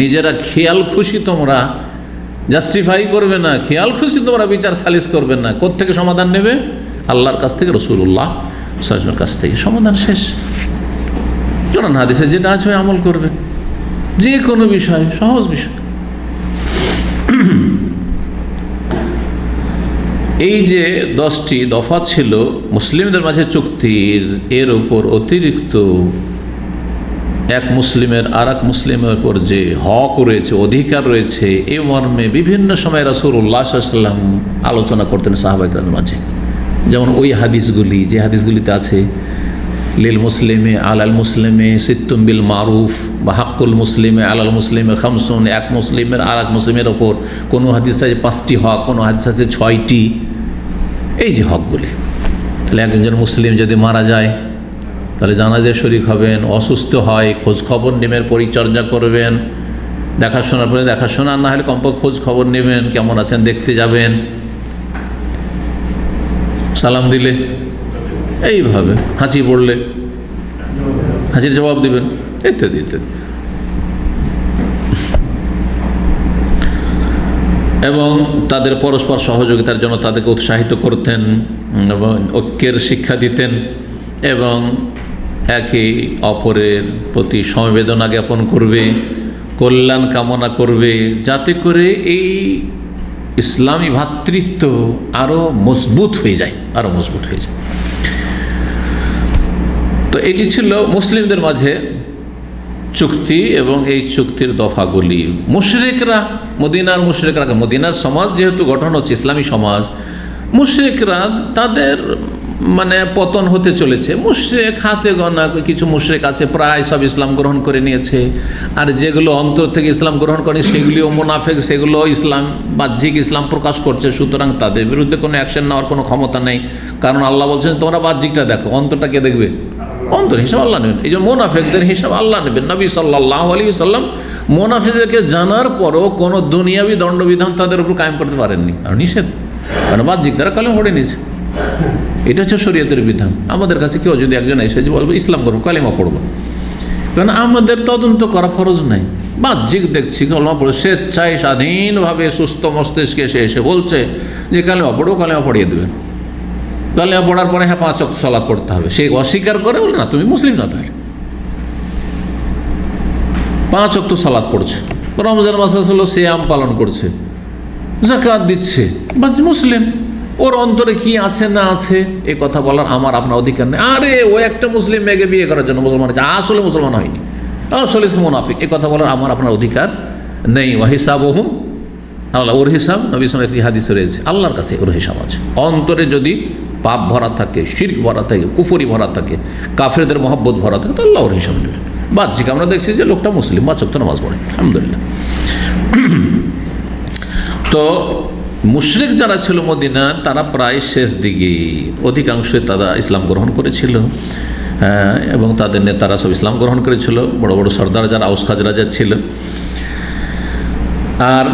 Speaker 2: নিজেরা খেয়াল খুশি তোমরা জাস্টিফাই করবে না, খেয়াল খুশি তোমরা বিচার সালিস করবে না। কোত্থেকে সমাধান নেবে? আল্লাহর কাছ থেকে, রাসূলুল্লাহ সাল্লাল্লাহু আলাইহি ওয়াসাল্লামের কাছ থেকে। সমাধান শেষ। কোরআন হাদিসে যেটা আছে আমল করবে, যে কোনো বিষয়, সহজ বিষয়। এই যে 10টি দফা ছিল মুসলিমদের মাঝে চুক্তির, এর উপর অতিরিক্ত এক মুসলিমের আর এক মুসলিমের উপর যে হক রয়েছে, অধিকার রয়েছে, এই মর্মে বিভিন্ন সময় রাসূলুল্লাহ সাল্লাল্লাহু আলাইহি ওয়াসাল্লাম আলোচনা করতেন সাহাবায়ে মাঝে। যেমন ওই হাদিসগুলি, যে হাদিসগুলিতে আছে লিল মুসলিমে আলাল মুসলিমে সিত্তুম বিল মারুফ, বা হাক্কুল মুসলিমে আলাল মুসলিমে খামসুন, এক মুসলিমের আর এক মুসলিমের ওপর কোনো হাদিস আছে 5টি হক, কোনো হাদিস আছে 6টি। এই যে হকগুলি, তাহলে একজন মুসলিম যদি মারা যায় তাহলে জানাজায় শরীক হবেন, অসুস্থ হয় খোঁজ খবর নেবেন, পরিচর্যা করবেন, দেখাশোনার পরে দেখাশোনা, না হলে কমপক্ষে খোঁজ খবর নেবেন, কেমন আছেন দেখতে যাবেন, সালাম দিলে, এইভাবে হাঁচি পড়লে হাঁচির জবাব দিবেন, ইত্যাদি ইত্যাদি। এবং তাদের পরস্পর সহযোগিতার জন্য তাদেরকে উৎসাহিত করতেন এবং ঐক্যের শিক্ষা দিতেন এবং একে অপরের প্রতি সমবেদনা জ্ঞাপন করবে, কল্যাণ কামনা করবে, যাতে করে এই ইসলামী ভ্রাতৃত্ব আরও মজবুত হয়ে যায়, আরও মজবুত হয়ে যায়। তো এটি ছিল মুসলিমদের মাঝে চুক্তি এবং এই চুক্তির দফাগুলি। মুশরিকরা, মদিনার সমাজ যেহেতু গঠন হচ্ছে ইসলামী সমাজ, মুশরিকরা তাদের পতন হতে চলেছে। মুশরিক হাতে গোনা কিছু মুশরিক আছে, প্রায় সব ইসলাম গ্রহণ করে নিয়েছে, আর যেগুলো অন্তর থেকে ইসলাম গ্রহণ করে সেগুলিও মুনাফিক, সেগুলো ইসলাম বাহ্যিক ইসলাম প্রকাশ করছে। সুতরাং তাদের বিরুদ্ধে কোনো অ্যাকশন নেওয়ার কোনো ক্ষমতা নেই, কারণ আল্লাহ বলছেন তোমরা বাহ্যিকটা দেখো, অন্তরটা কে দেখবে? অন্তর হিসাব আল্লাহ নেবেন। এই যে মুনাফিকদের হিসাব আল্লাহ নেবেন। নবী সাল্লাল্লাহু আলাইহি ওয়াসাল্লাম মুনাফিকদেরকে জানার পরও কোনো দুনিয়াবি দণ্ডবিধান তাদের উপর কায়েম করতে পারেননি, আর নিষেধ, কারণ বাহ্যিক তারা কালেমা পড়ে নিয়েছে। এটা হচ্ছে শরীয়তের বিধান। আমাদের কাছে কেউ যদি একজন এসে যে বলবে ইসলাম করবো, কালেমা পড়বো, কারণ আমাদের তদন্ত করা ফরজ নাই। বাহ্যিক দেখছি কালেমা পড়ে, স্বেচ্ছায় স্বাধীনভাবে সুস্থ মস্তিষ্কে এসে বলছে যে কালেমা পড়বো, কালেমা পড়িয়ে দেবে। কালেমা পড়ার পরে 5 ওয়াক্ত সালাত পড়তে হবে, সে অস্বীকার করে, বলে না তুমি মুসলিম না, তাহলে 5 ওয়াক্ত সালাত পড়ছে, রমজান মাস হলো সিয়াম পালন করছে, যাকাত দিচ্ছে, মুসলিম। ওর অন্তরে কি আছে না আছে এ কথা বলার আমার আপনার অধিকার নেই। আরে ও একটা মুসলিম মেয়েকে বিয়ে করার জন্য মুসলমান হয়েছে, আসলে মুসলমান হয়নি, আসলে সে মুনাফিক, এ কথা বলার আমার আপনার অধিকার নেই। ওয়া হিসাবুহুম আল্লাহ, ওর হিসাব নবী সাল্লাল্লাহু আলাইহি ওয়াসাল্লাম একটি হাদিসে রয়েছে, আল্লাহর কাছে ওর হিসাব আছে। অন্তরে যদি পাপ ভরা থাকে, শিরক ভরা থাকে, কুফরি ভরা থাকে, কাফেরদের মহব্বত ভরা থাকে, তো আল্লাহ ওর হিসাব নেবেন। বাহ্যিক আমরা দেখছি যে লোকটা মুসলিম, 5 ওয়াক্ত নামাজ পড়ে, আলহামদুলিল্লাহ। তো মুশরিক যারা ছিল মদিনা, তারা প্রায় শেষ দিকে, অধিকাংশই তারা ইসলাম গ্রহণ করেছিল, এবং তাদের নেতারা সব ইসলাম গ্রহণ করেছিল, বড় বড় সর্দার যারা আউস খাজরাজ ছিল। আর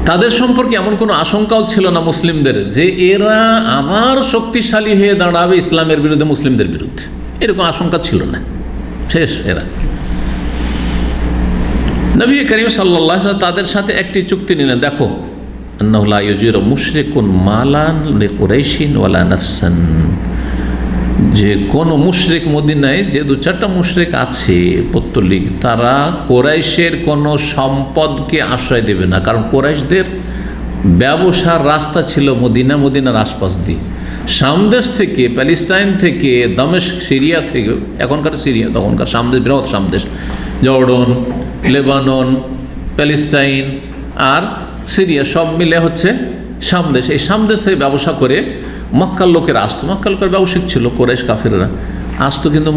Speaker 2: তাদের সম্পর্কে এমন কোনো আশঙ্কাও ছিল না মুসলিমদের যে এরা আবার শক্তিশালী হয়ে দাঁড়াবে ইসলামের বিরুদ্ধে, মুসলিমদের বিরুদ্ধে, এরকম আশঙ্কা ছিল না। শেষ এরা। নবী করিম সাল্লাল্লাহু আলাইহি ওয়াসাল্লাম তাদের সাথে একটি চুক্তি নিলেন, দেখো আন্নাহু লা ইউজিরু মুশরিকুন মালান লিকুরাইশিন ওয়ালা নাফসান, যে কোন মুশরিক, মদিনায় যে 2-4টা মুশরিক আছে পৌত্তলিক, তারা কোরাইশের কোনো সম্পদকে আশ্রয় দেবে না, কারণ কোরাইশদের ব্যবসার রাস্তা ছিল মদিনার আশপাশ দিয়ে, সামদেশ থেকে, প্যালেস্টাইন থেকে, দামেস্ক, সিরিয়া থেকে, এখনকার সিরিয়া, তখনকার সামদেশ, বৃহৎ সামদেশ, জর্ডন, লেবানন, প্যালেস্টাইন আর সিরিয়া সব মিলে হচ্ছে সামদেশ। এই সামদেশ থেকে ব্যবসা করে মক্কার লোকেরা আসতো, মক্কার লোকের ব্যবসায়িক ছিল, কোরাইশ কাফেররা আসতো, কিন্তু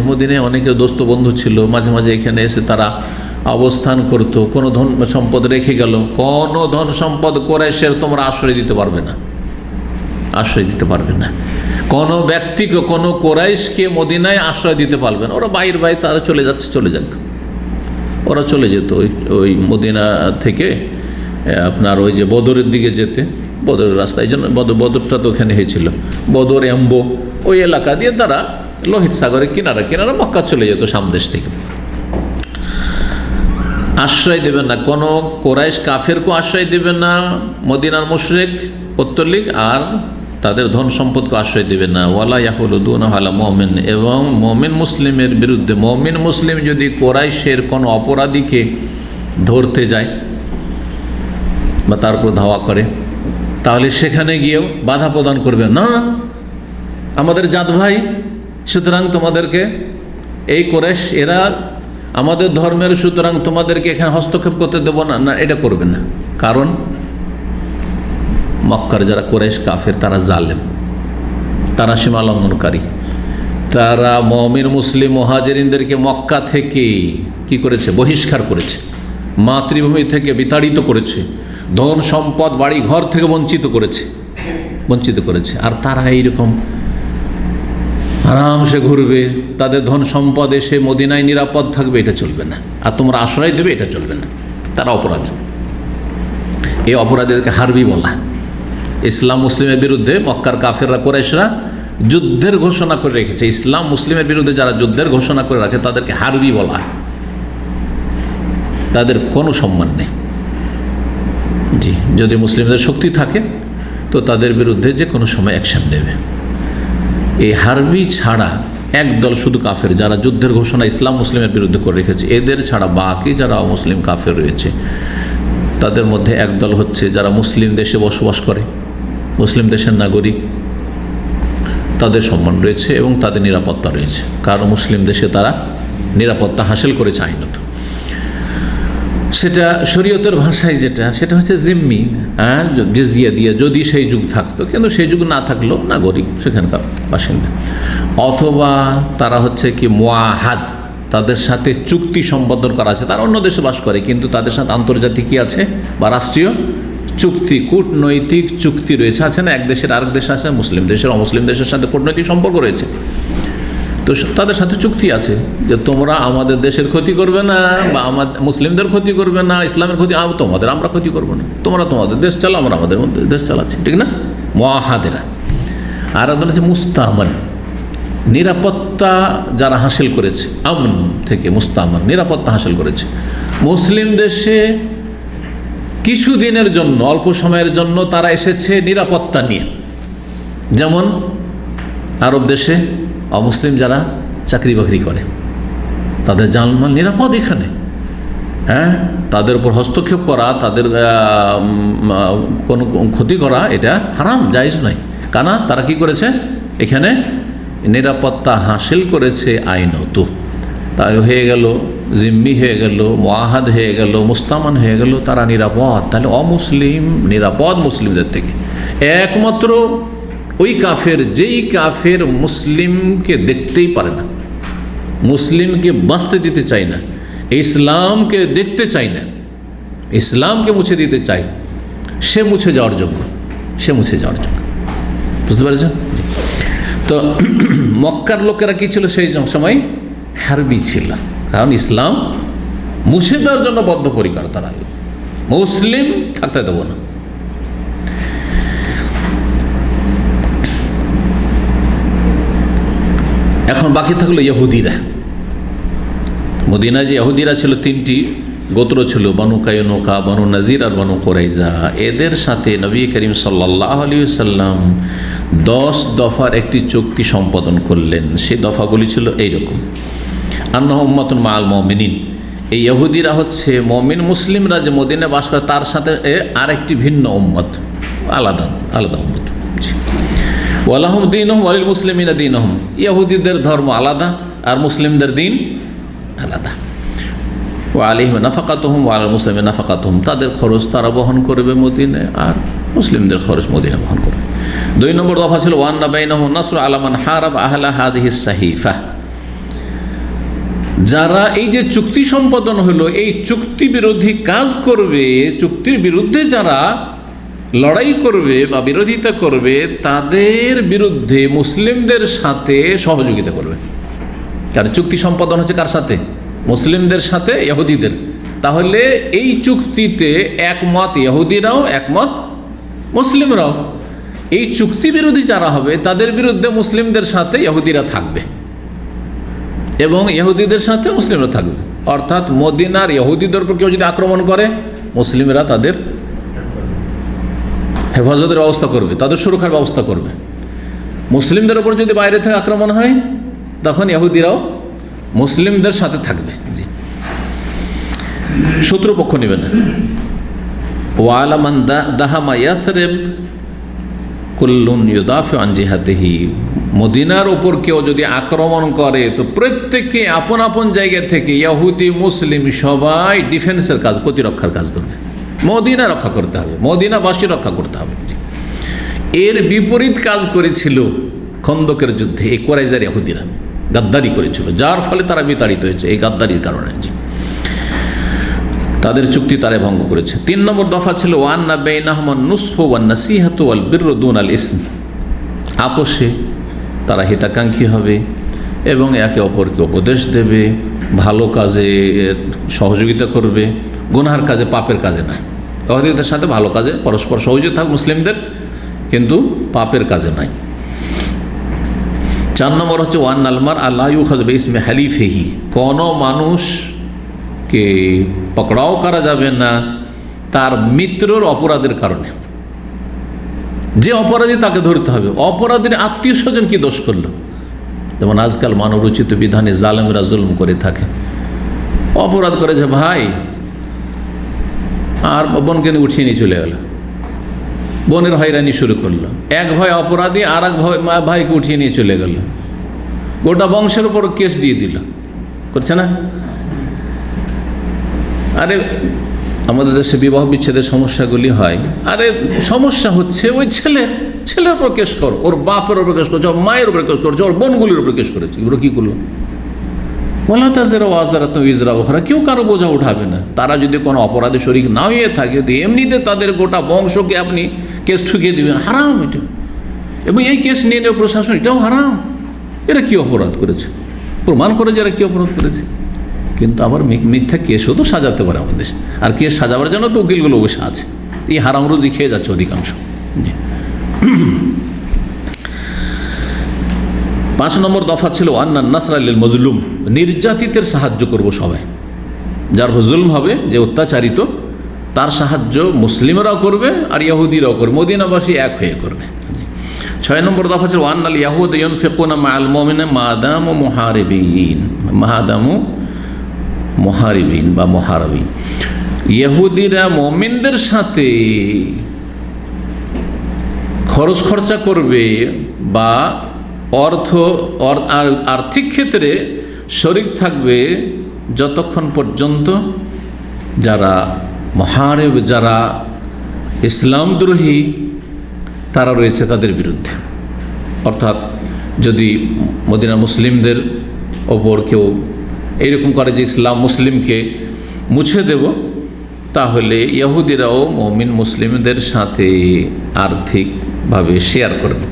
Speaker 2: মদিনায় অনেকের দোস্ত বন্ধু ছিল, মাঝে মাঝে এখানে এসে তারা অবস্থান করত। কোনো ধন সম্পদ রেখে গেল, কোনো ধন সম্পদ কোরাইশের তোমরা আশ্রয় দিতে পারবে না, আশ্রয় দিতে পারবে না। কোনো ব্যক্তিকে, কোনো কোরাইশকে মদিনায় আশ্রয় দিতে পারবে না। ওরা বাইর তারা চলে যাচ্ছে, চলে যাক, ওরা চলে যেত ওই মদিনা থেকে আপনার ওই যে বদরের দিকে যেতে, বদরের রাস্তা, এই জন্য বদরটা তো ওখানে হয়েছিল, বদর, এম্বো, ওই এলাকা দিয়ে তারা লোহিত সাগরের কিনারা মক্কা চলে যেত সামদেশ থেকে। আশ্রয় দেবেন না, কোনো কোরাইশ কাফেরকেও আশ্রয় দেবেন না মদিনার মুশরিক পৌত্তলিক, আর তাদের ধন সম্পদকে আশ্রয় দেবে না। ওয়ালা ইয়াহুলুদুনা আলা মুমিন, এবং মুমিন মুসলিমের বিরুদ্ধে, মুমিন মুসলিম যদি কোরাইশের কোনো অপরাধীকে ধরতে যায় বা তার উপর ধাওয়া করে, তাহলে সেখানে গিয়েও বাধা প্রদান করবে না, আমাদের জাত ভাই, সুতরাং তোমাদেরকে এই কুরাইশ এরা আমাদের ধর্মের, সুতরাং তোমাদেরকে এখানে হস্তক্ষেপ করতে দেব না, না এটা করবে না। কারণ মক্কার যারা কুরাইশ কাফের তারা জালেম, তারা সীমা লঙ্ঘনকারী, তারা মুমিন মুসলিম মুহাজিরিনদেরকে মক্কা থেকে কি করেছে? বহিষ্কার করেছে, মাতৃভূমি থেকে বিতাড়িত করেছে, ধন সম্পদ বাড়ি ঘর থেকে বঞ্চিত করেছে। আর তারা এইরকম আরামসে ঘুরবে, তাদের ধন সম্পদ এসে মদিনায় নিরাপদ থাকবে, এটা চলবে না। আর তোমরা আশ্রয় দেবে, এটা চলবে না। তারা অপরাধ। এই অপরাধীদেরকে হারবি বলা। ইসলাম মুসলিমের বিরুদ্ধে মক্কার কাফেররা, কুরাইশরা যুদ্ধের ঘোষণা করে রেখেছে। ইসলাম মুসলিমের বিরুদ্ধে যারা যুদ্ধের ঘোষণা করে রাখে তাদেরকে হারবি বলা। তাদের কোনো সম্মান নেই। জি, যদি মুসলিমদের শক্তি থাকে তো তাদের বিরুদ্ধে যে কোনো সময় অ্যাকশন নেবে। এই হারবি ছাড়া একদল শুধু কাফের, যারা যুদ্ধের ঘোষণা ইসলাম মুসলিমের বিরুদ্ধে করে রেখেছে, এদের ছাড়া বাকি যারা অমুসলিম কাফের রয়েছে তাদের মধ্যে একদল হচ্ছে যারা মুসলিম দেশে বসবাস করে, মুসলিম দেশের নাগরিক, তাদের সম্মান রয়েছে এবং তাদের নিরাপত্তা রয়েছে। কারণ মুসলিম দেশে তারা নিরাপত্তা হাসিল করেছে আইনত। সেটা শরীয়তের ভাষায় সেটা হচ্ছে জিম্মি, জিজিয়া দিয়ে, যদি সেই যুগ থাকতো। কিন্তু সেই যুগ না থাকলেও নাগরিক, সেখানকার বাসিন্দা। অথবা তারা হচ্ছে কি মুআহাদ, তাদের সাথে চুক্তি সম্পাদন করা আছে। তারা অন্য দেশে বাস করে কিন্তু তাদের সাথে আন্তর্জাতিক কি আছে বা রাষ্ট্রীয় চুক্তি, কূটনৈতিক চুক্তি রয়েছে। আছে না, এক দেশের আরেক দেশ আছে, মুসলিম দেশের অমুসলিম দেশের সাথে কূটনৈতিক সম্পর্ক রয়েছে। তো তাদের সাথে চুক্তি আছে যে তোমরা আমাদের দেশের ক্ষতি করবে না, বা আমাদের মুসলিমদের ক্ষতি করবে না, ইসলামের ক্ষতি আমরা ক্ষতি করবো না, তোমরা তোমাদের দেশ চালাও, আমরা আমাদের মধ্যে দেশ চালাচ্ছি, ঠিক না? মুআহাদেরা। আর হচ্ছে মুস্তামান, নিরাপত্তা যারা হাসিল করেছে, আমন থেকে মুস্তামান, নিরাপত্তা হাসিল করেছে। মুসলিম দেশে কিছু দিনের জন্য, অল্প সময়ের জন্য তারা এসেছে নিরাপত্তা নিয়ে। যেমন আরব দেশে অমুসলিম যারা চাকরি বাকরি করে, তাদের জানমাল নিরাপদ এখানে। তাদের উপর হস্তক্ষেপ করা, তাদের কোনো ক্ষতি করা, এটা হারাম, জায়েজ নয়। কারণ তারা কি করেছে? এখানে নিরাপত্তা হাসিল করেছে আইনত। তাই হয়ে গেল জিম্মি, হয়ে গেল মুআহাদ, হয়ে গেল মুস্তামান, হয়ে গেল তারা নিরাপদ। তাহলে অমুসলিম নিরাপদ মুসলিমদের থেকে। একমাত্র ওই কাফের, যেই কাফের মুসলিমকে দেখতেই পারে না, মুসলিমকে বাঁচতে দিতে চায় না, ইসলামকে দেখতে চায় না, ইসলামকে মুছে দিতে চায়, সে মুছে যাওয়ার যোগ্য, বুঝতে পেরেছেন? তো মক্কার লোকেরা কি ছিল সেই সময়? হারবি ছিল। কারণ ইসলাম মুছে দেওয়ার জন্য বদ্ধপরিকর। তারা মুসলিম থাকতে দেব না। এখন বাকি থাকলো ইহুদিরা। মদিনায় যে ইহুদিরা ছিল, তিনটি গোত্র ছিল, বনু কায়নুকা, বনু নাজির আর বনু কুরাইজা। এদের সাথে নবী করিম সাল্লাল্লাহু আলাইহি ওয়াসাল্লাম 10 দফার একটি চুক্তি সম্পাদন করলেন। সেই দফাগুলি ছিল এইরকম: আন্নাহু উম্মাতুন মাআল মুমিনিন, এই ইহুদিরা হচ্ছে মুমিন মুসলিমরা যে মদিনায় বাস করে তার সাথে আরেকটি ভিন্ন উম্মত, আলাদা উম্মত। ওয়ালাহুম দীনুহুম ওয়ালিল মুসলিমিনা দীনুহুম, ইহুদিদের ধর্ম আলাদা আর মুসলিমদের দিন আলাদা। ওয়া আলাইহিম নাফাকাতুহুম ওয়া আলাল মুসলিমিনা নাফাকাতুহুম, তাদের খরচ তারা বহন করবে মদিনায় আর মুসলিমদের খরচ মদিনা বহন করবে। 2 নম্বর দফা ছিল ওয়ান্না বাইনাহুম নাসরু আলা মান হারাব আহলা হাযিহিস সাহিফা, যারা এই যে চুক্তি সম্পাদন হলো, এই চুক্তি বিরোধী কাজ করবে, চুক্তির বিরুদ্ধে যারা লড়াই করবে বা বিরোধিতা করবে, তাদের বিরুদ্ধে মুসলিমদের সাথে সহযোগিতা করবে। কারণ চুক্তি সম্পাদন হচ্ছে কার সাথে? মুসলিমদের সাথে, ইহুদিদের। তাহলে এই চুক্তিতে একমত ইহুদিরাও, একমত মুসলিমরাও। এই চুক্তি বিরোধী যারা হবে তাদের বিরুদ্ধে মুসলিমদের সাথে ইহুদিরা থাকবে এবং ইহুদিদের সাথে মুসলিমরা থাকবে। অর্থাৎ মদিনার ইহুদিদের উপর কেউ যদি আক্রমণ করে, মুসলিমরা তাদের হেফাজতের ব্যবস্থা করবে, তাদের সুরক্ষার ব্যবস্থা করবে। মুসলিমদের উপর যদি বাইরে থেকে আক্রমণ হয়, তখন ইহুদিরাও মুসলিমদের সাথে থাকবে। জি, শত্রুপক্ষ নেবে না। ওয়ালা মান দাহামা ইয়াসরিব, কুল্লুন ইউদাফি আন জিহাতিহি, মদিনার ওপর কেউ যদি আক্রমণ করে তো প্রত্যেকে আপন আপন জায়গা থেকে ইহুদি মুসলিম সবাই ডিফেন্সের কাজ, প্রতিরক্ষার কাজ করবে। মদিনা রক্ষা করতে হবে, মদিনাবাসী রক্ষা করতে হবে। এর বিপরীত কাজ করেছিল খন্দকের যুদ্ধে এই কোরাইজার ইহুদিরা, গাদ্দারি করেছিল, যার ফলে তারা বিতাড়িত হয়েছে এই গাদ্দারির কারণে। তাদের চুক্তি তারা ভঙ্গ করেছে। 3 নম্বর দফা ছিল ওয়ান্না বাইনাহুম নুসহু ওয়ান নাসিহাতু ওয়াল বিররু দুনাল ইসম, আপোষে তারা হিতাকাঙ্ক্ষী হবে এবং একে অপরকে উপদেশ দেবে, ভালো কাজে সহযোগিতা করবে, গুনাহের কাজে, পাপের কাজে না। ইহুদিদের সাথে ভালো কাজে পরস্পর সহযোগিতা থাক মুসলিমদের, কিন্তু পাপের কাজে নাই। 4 নম্বর হচ্ছে ওয়ান আলমার আল্লাহ ইউখাযু বিইসমে হালিফিহি, কোনো মানুষকে পকড়াও করা যাবে না তার মিত্রর অপরাধের কারণে। যে অপরাধী তাকে ধরতে হবে। অপরাধীর আত্মীয় স্বজন কি দোষ করলো? যেমন আজকাল মানবরচিত বিধানে জালেমরা জুলুম করে থাকে। অপরাধ করেছে ভাই, আর বোনকে উঠিয়ে নিয়ে চলে গেল, বোনের হয়রানি শুরু করলো। এক ভাই অপরাধী আর এক ভাইকে উঠিয়ে নিয়ে চলে গেল, গোটা বংশের উপর কেস দিয়ে দিল, করছে না? আরে আমাদের দেশে বিবাহ বিচ্ছেদের সমস্যাগুলি হয়, আরে সমস্যা হচ্ছে ওই ছেলের উপর কেস করো, ওর বাপের উপর কেস করছে, ওর মায়ের উপর কেস করছে, ওর বোনগুলির উপর কেস করেছে। এগুলো কী করলো? বলা তাজেরা ওয়াজারা তো ইজরা ওখরা, কেউ কারো বোঝা উঠাবে না। তারা যদি কোনো অপরাধে শরীক না হয়ে থাকে তো এমনিতে তাদের গোটা বংশকে আপনি কেস ঠুকিয়ে দেবেন, হারাম এটা। এবং এই কেস নিয়ে নেওয়া প্রশাসন, এটাও হারাম। এরা কী অপরাধ করেছে? প্রমাণ করে যে এরা কী অপরাধ করেছে। কিন্তু আবার মিথ্যা কেসও তো সাজাতে পারে আমাদের দেশে, আর কেস সাজাবার জন্য তো উকিলগুলো বসে আছে। এই হারাম রুজি খেয়ে যাচ্ছে অধিকাংশ। 5 নম্বর দফা ছিল আন্নান নাসরা লিল মজলুম, নির্যাতিতের সাহায্য করব সবাই। যার জুলম হবে, যে অত্যাচারিত, তার সাহায্য মুসলিমরাও করবে আর ইহুদিরাও করবে, মদিনাবাসী এক হয়ে করবে। 6 নম্বর দফা ছিল আন্নাল ইয়াহুদ ইউনফিকুনা মাআল মুমিনিনা মাদামু মুহারিবিন বা মুহারিবিন, ইহুদিরা মুমিনদের সাথে খরচ খরচা করবে বা আর্থিক ক্ষেত্রে শরিক থাকবে যতক্ষণ পর্যন্ত যারা মুহারিব, যারা ইসলামদ্রোহী তারা রয়েছে তাদের বিরুদ্ধে। অর্থাৎ যদি মদিনা মুসলিমদের ওপর কেউ এইরকম করে যে ইসলাম মুসলিমকে মুছে দেব, তাহলে ইহুদিরাও মুমিন মুসলিমদের সাথে আর্থিকভাবে শেয়ার করবে।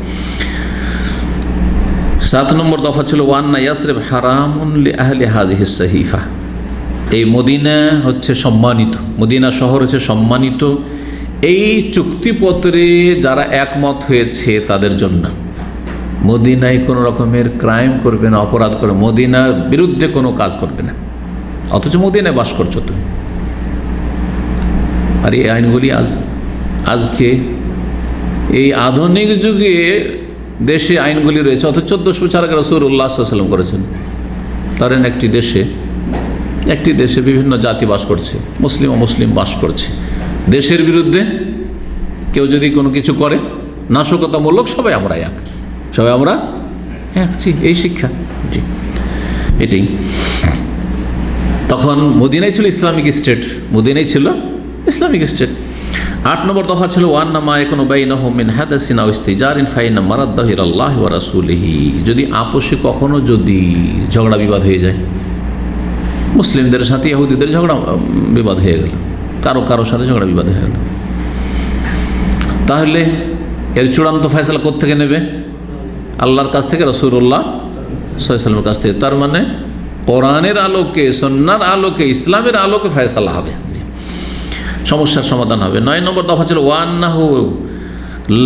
Speaker 2: 7 নম্বর দফা ছিল ওয়ান্না ইয়াসরিব হারামুন লি আহলি হাযিহিস সাহিফা, এই মদিনা হচ্ছে সম্মানিত, মদিনা শহর হচ্ছে সম্মানিত। এই চুক্তিপত্রে যারা একমত হয়েছে তাদের জন্য মদিনায় কোনো রকমের ক্রাইম করবে না, অপরাধ করবে, মদিনার বিরুদ্ধে কোনো কাজ করবে না, অথচ মদিনায় বাস করছো তুমি। আর এই আইনগুলি আজকে এই আধুনিক যুগে দেশে আইনগুলি রয়েছে, অথচ 1400 বছর আগে রাসূলুল্লাহ সাল্লাল্লাহু আলাইহি ওয়াসাল্লাম করেছেন। ধরেন একটি দেশে বিভিন্ন জাতি বাস করছে, মুসলিম অমুসলিম বাস করছে, দেশের বিরুদ্ধে কেউ যদি কোনো কিছু করে নাশকতামূলক, সবাই আমরা এক, জি, এই শিক্ষা, জি, এটাই। তখন মদিনায় ছিল ইসলামিক স্টেট, 8 নম্বর দফা ছিল ওয়ান্না মা ইয়াকুনু বাইনাহুম মিন হাদাসিন আও ইস্তিজারিন ফাইন্না মারাদ্দাহু ইলাল্লাহি ওয়া রাসূলিহি, যদি আপোষে কখনো যদি ঝগড়া বিবাদ হয়ে যায়, মুসলিমদের সাথে ইহুদিদের ঝগড়া বিবাদ হয়ে গেল, কারো সাথে ঝগড়া বিবাদ হয়ে গেল, তাহলে এর চূড়ান্ত ফয়সালা কোত্থেকে নেবে? আল্লাহর কাছ থেকে, রাসূলুল্লাহ সাল্লাল্লাহু আলাইহি ওয়াসাল্লামের কাছ থেকে। তার মানে কোরআনের আলোকে, সুন্নাহর আলোকে, ইসলামের আলোকে ফয়সালা হবে, সমস্যার সমাধান হবে। 9 নম্বর দফা ছিল ওয়ান্নাহু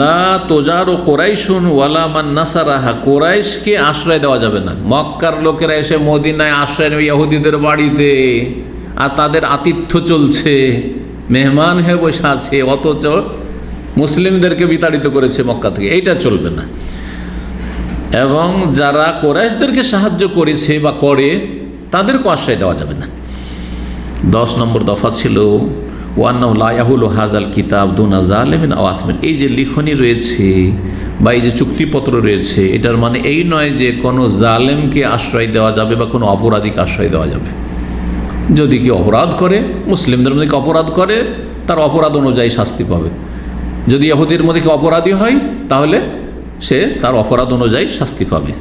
Speaker 2: লা তুজারু কুরাইশুন ওয়ালা মান নাসারাহা, কুরাইশকে আশ্রয় দেওয়া যাবে না। মক্কার লোকেরা এসে মদিনায় আশ্রয় নেবে ইহুদিদের বাড়িতে, আর তাদের আতিথ্য চলছে, মেহমান হয়ে বসে আছে, অথচ মুসলিমদেরকে বিতাড়িত করেছে মক্কা থেকে, এইটা চলবে না। এবং যারা কুরাইশদেরকে সাহায্য করেছে বা করে, তাদেরকে আশ্রয় দেওয়া যাবে না। 10 নম্বর দফা ছিল ওয়ান্নাহু লা ইয়াহুলু হাযাল কিতাব দুনা যালিমিন আও আসমিন। এই যে লিখনি রয়েছে বা এই যে চুক্তিপত্র রয়েছে, এটার মানে এই নয় যে কোনো জালেমকে আশ্রয় দেওয়া যাবে বা কোনো অপরাধীকে আশ্রয় দেওয়া যাবে। যদি কেউ অপরাধ করে, মুসলিমদের মধ্যে কেউ অপরাধ করে, তার অপরাধ অনুযায়ী শাস্তি পাবে। যদি ইহুদির মধ্যে কেউ অপরাধী হয়, তাহলে সে তার অপরাধ অনুযায়ী শাস্তি পাবে।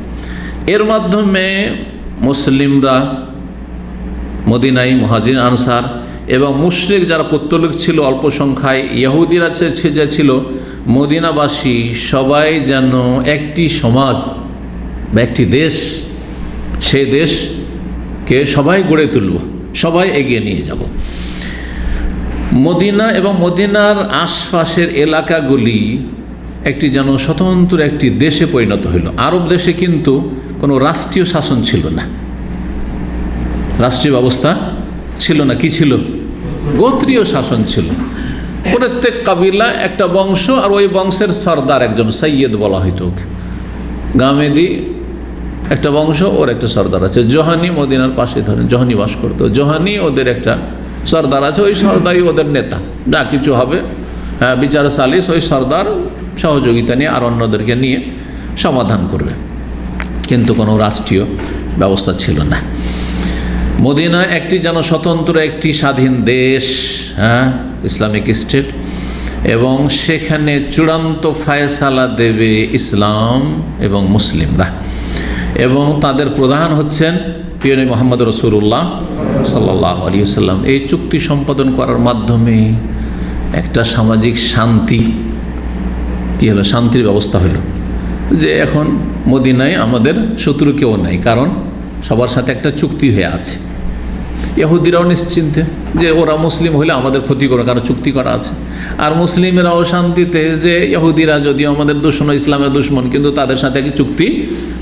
Speaker 2: এর মাধ্যমে মুসলিমরা মদিনায় মুহাজির আনসার এবং মুশরিক যারা পৌত্তলিক ছিল অল্প সংখ্যায়, ইহুদিরা যে ছিল মদিনাবাসী, সবাই যেন একটি সমাজ বা একটি দেশ, সেই দেশকে সবাই গড়ে তুলব, সবাই এগিয়ে নিয়ে যাব। মদিনা এবং মদিনার আশপাশের এলাকাগুলি একটি যেন স্বতন্ত্র একটি দেশে পরিণত হইল। আরব দেশে কিন্তু কোনো রাষ্ট্রীয় শাসন ছিল না, রাষ্ট্রীয় ব্যবস্থা ছিল না। কি ছিল? গোত্রীয় শাসন ছিল। প্রত্যেক কাবিলা একটা বংশ, আর ওই বংশের সর্দার একজন, সৈয়দ বলা হইতো ওকে। গামেদি একটা বংশ, ওর একটা সর্দার আছে। জোহানি মদিনার পাশে ধরেন জোহানি বাস করতো, জোহানি ওদের একটা সর্দার আছে, ওই সর্দারই ওদের নেতা। যা কিছু হবে বিচার সালিস ওই সর্দার সহযোগিতা নিয়ে আর অন্যদেরকে নিয়ে সমাধান করবে, কিন্তু কোনো রাষ্ট্রীয় ব্যবস্থা ছিল না। মদিনা একটি যেন স্বতন্ত্র একটি স্বাধীন দেশ, ইসলামিক স্টেট, এবং সেখানে চূড়ান্ত ফায়সালা দেবে ইসলাম এবং মুসলিমরা, এবং তাদের প্রধান হচ্ছেন প্রিয় নবী মুহাম্মদ রাসূলুল্লাহ সাল্লাল্লাহু আলাইহি ওয়াসাল্লাম। এই চুক্তি সম্পাদন করার মাধ্যমে একটা সামাজিক শান্তি কি হলো, শান্তির ব্যবস্থা হলো, যে এখন মদিনায় আমাদের শত্রু কেউ নাই, কারণ সবার সাথে একটা চুক্তি হয়ে আছে। ইহুদিরাও নিশ্চিন্তে যে ওরা মুসলিম হলে আমাদের ক্ষতি করে, কারণ চুক্তি করা আছে। আর মুসলিমেরাও শান্তিতে যে ইহুদিরা যদিও আমাদের দুশমন, ইসলামের দুশমন, কিন্তু তাদের সাথে একটি চুক্তি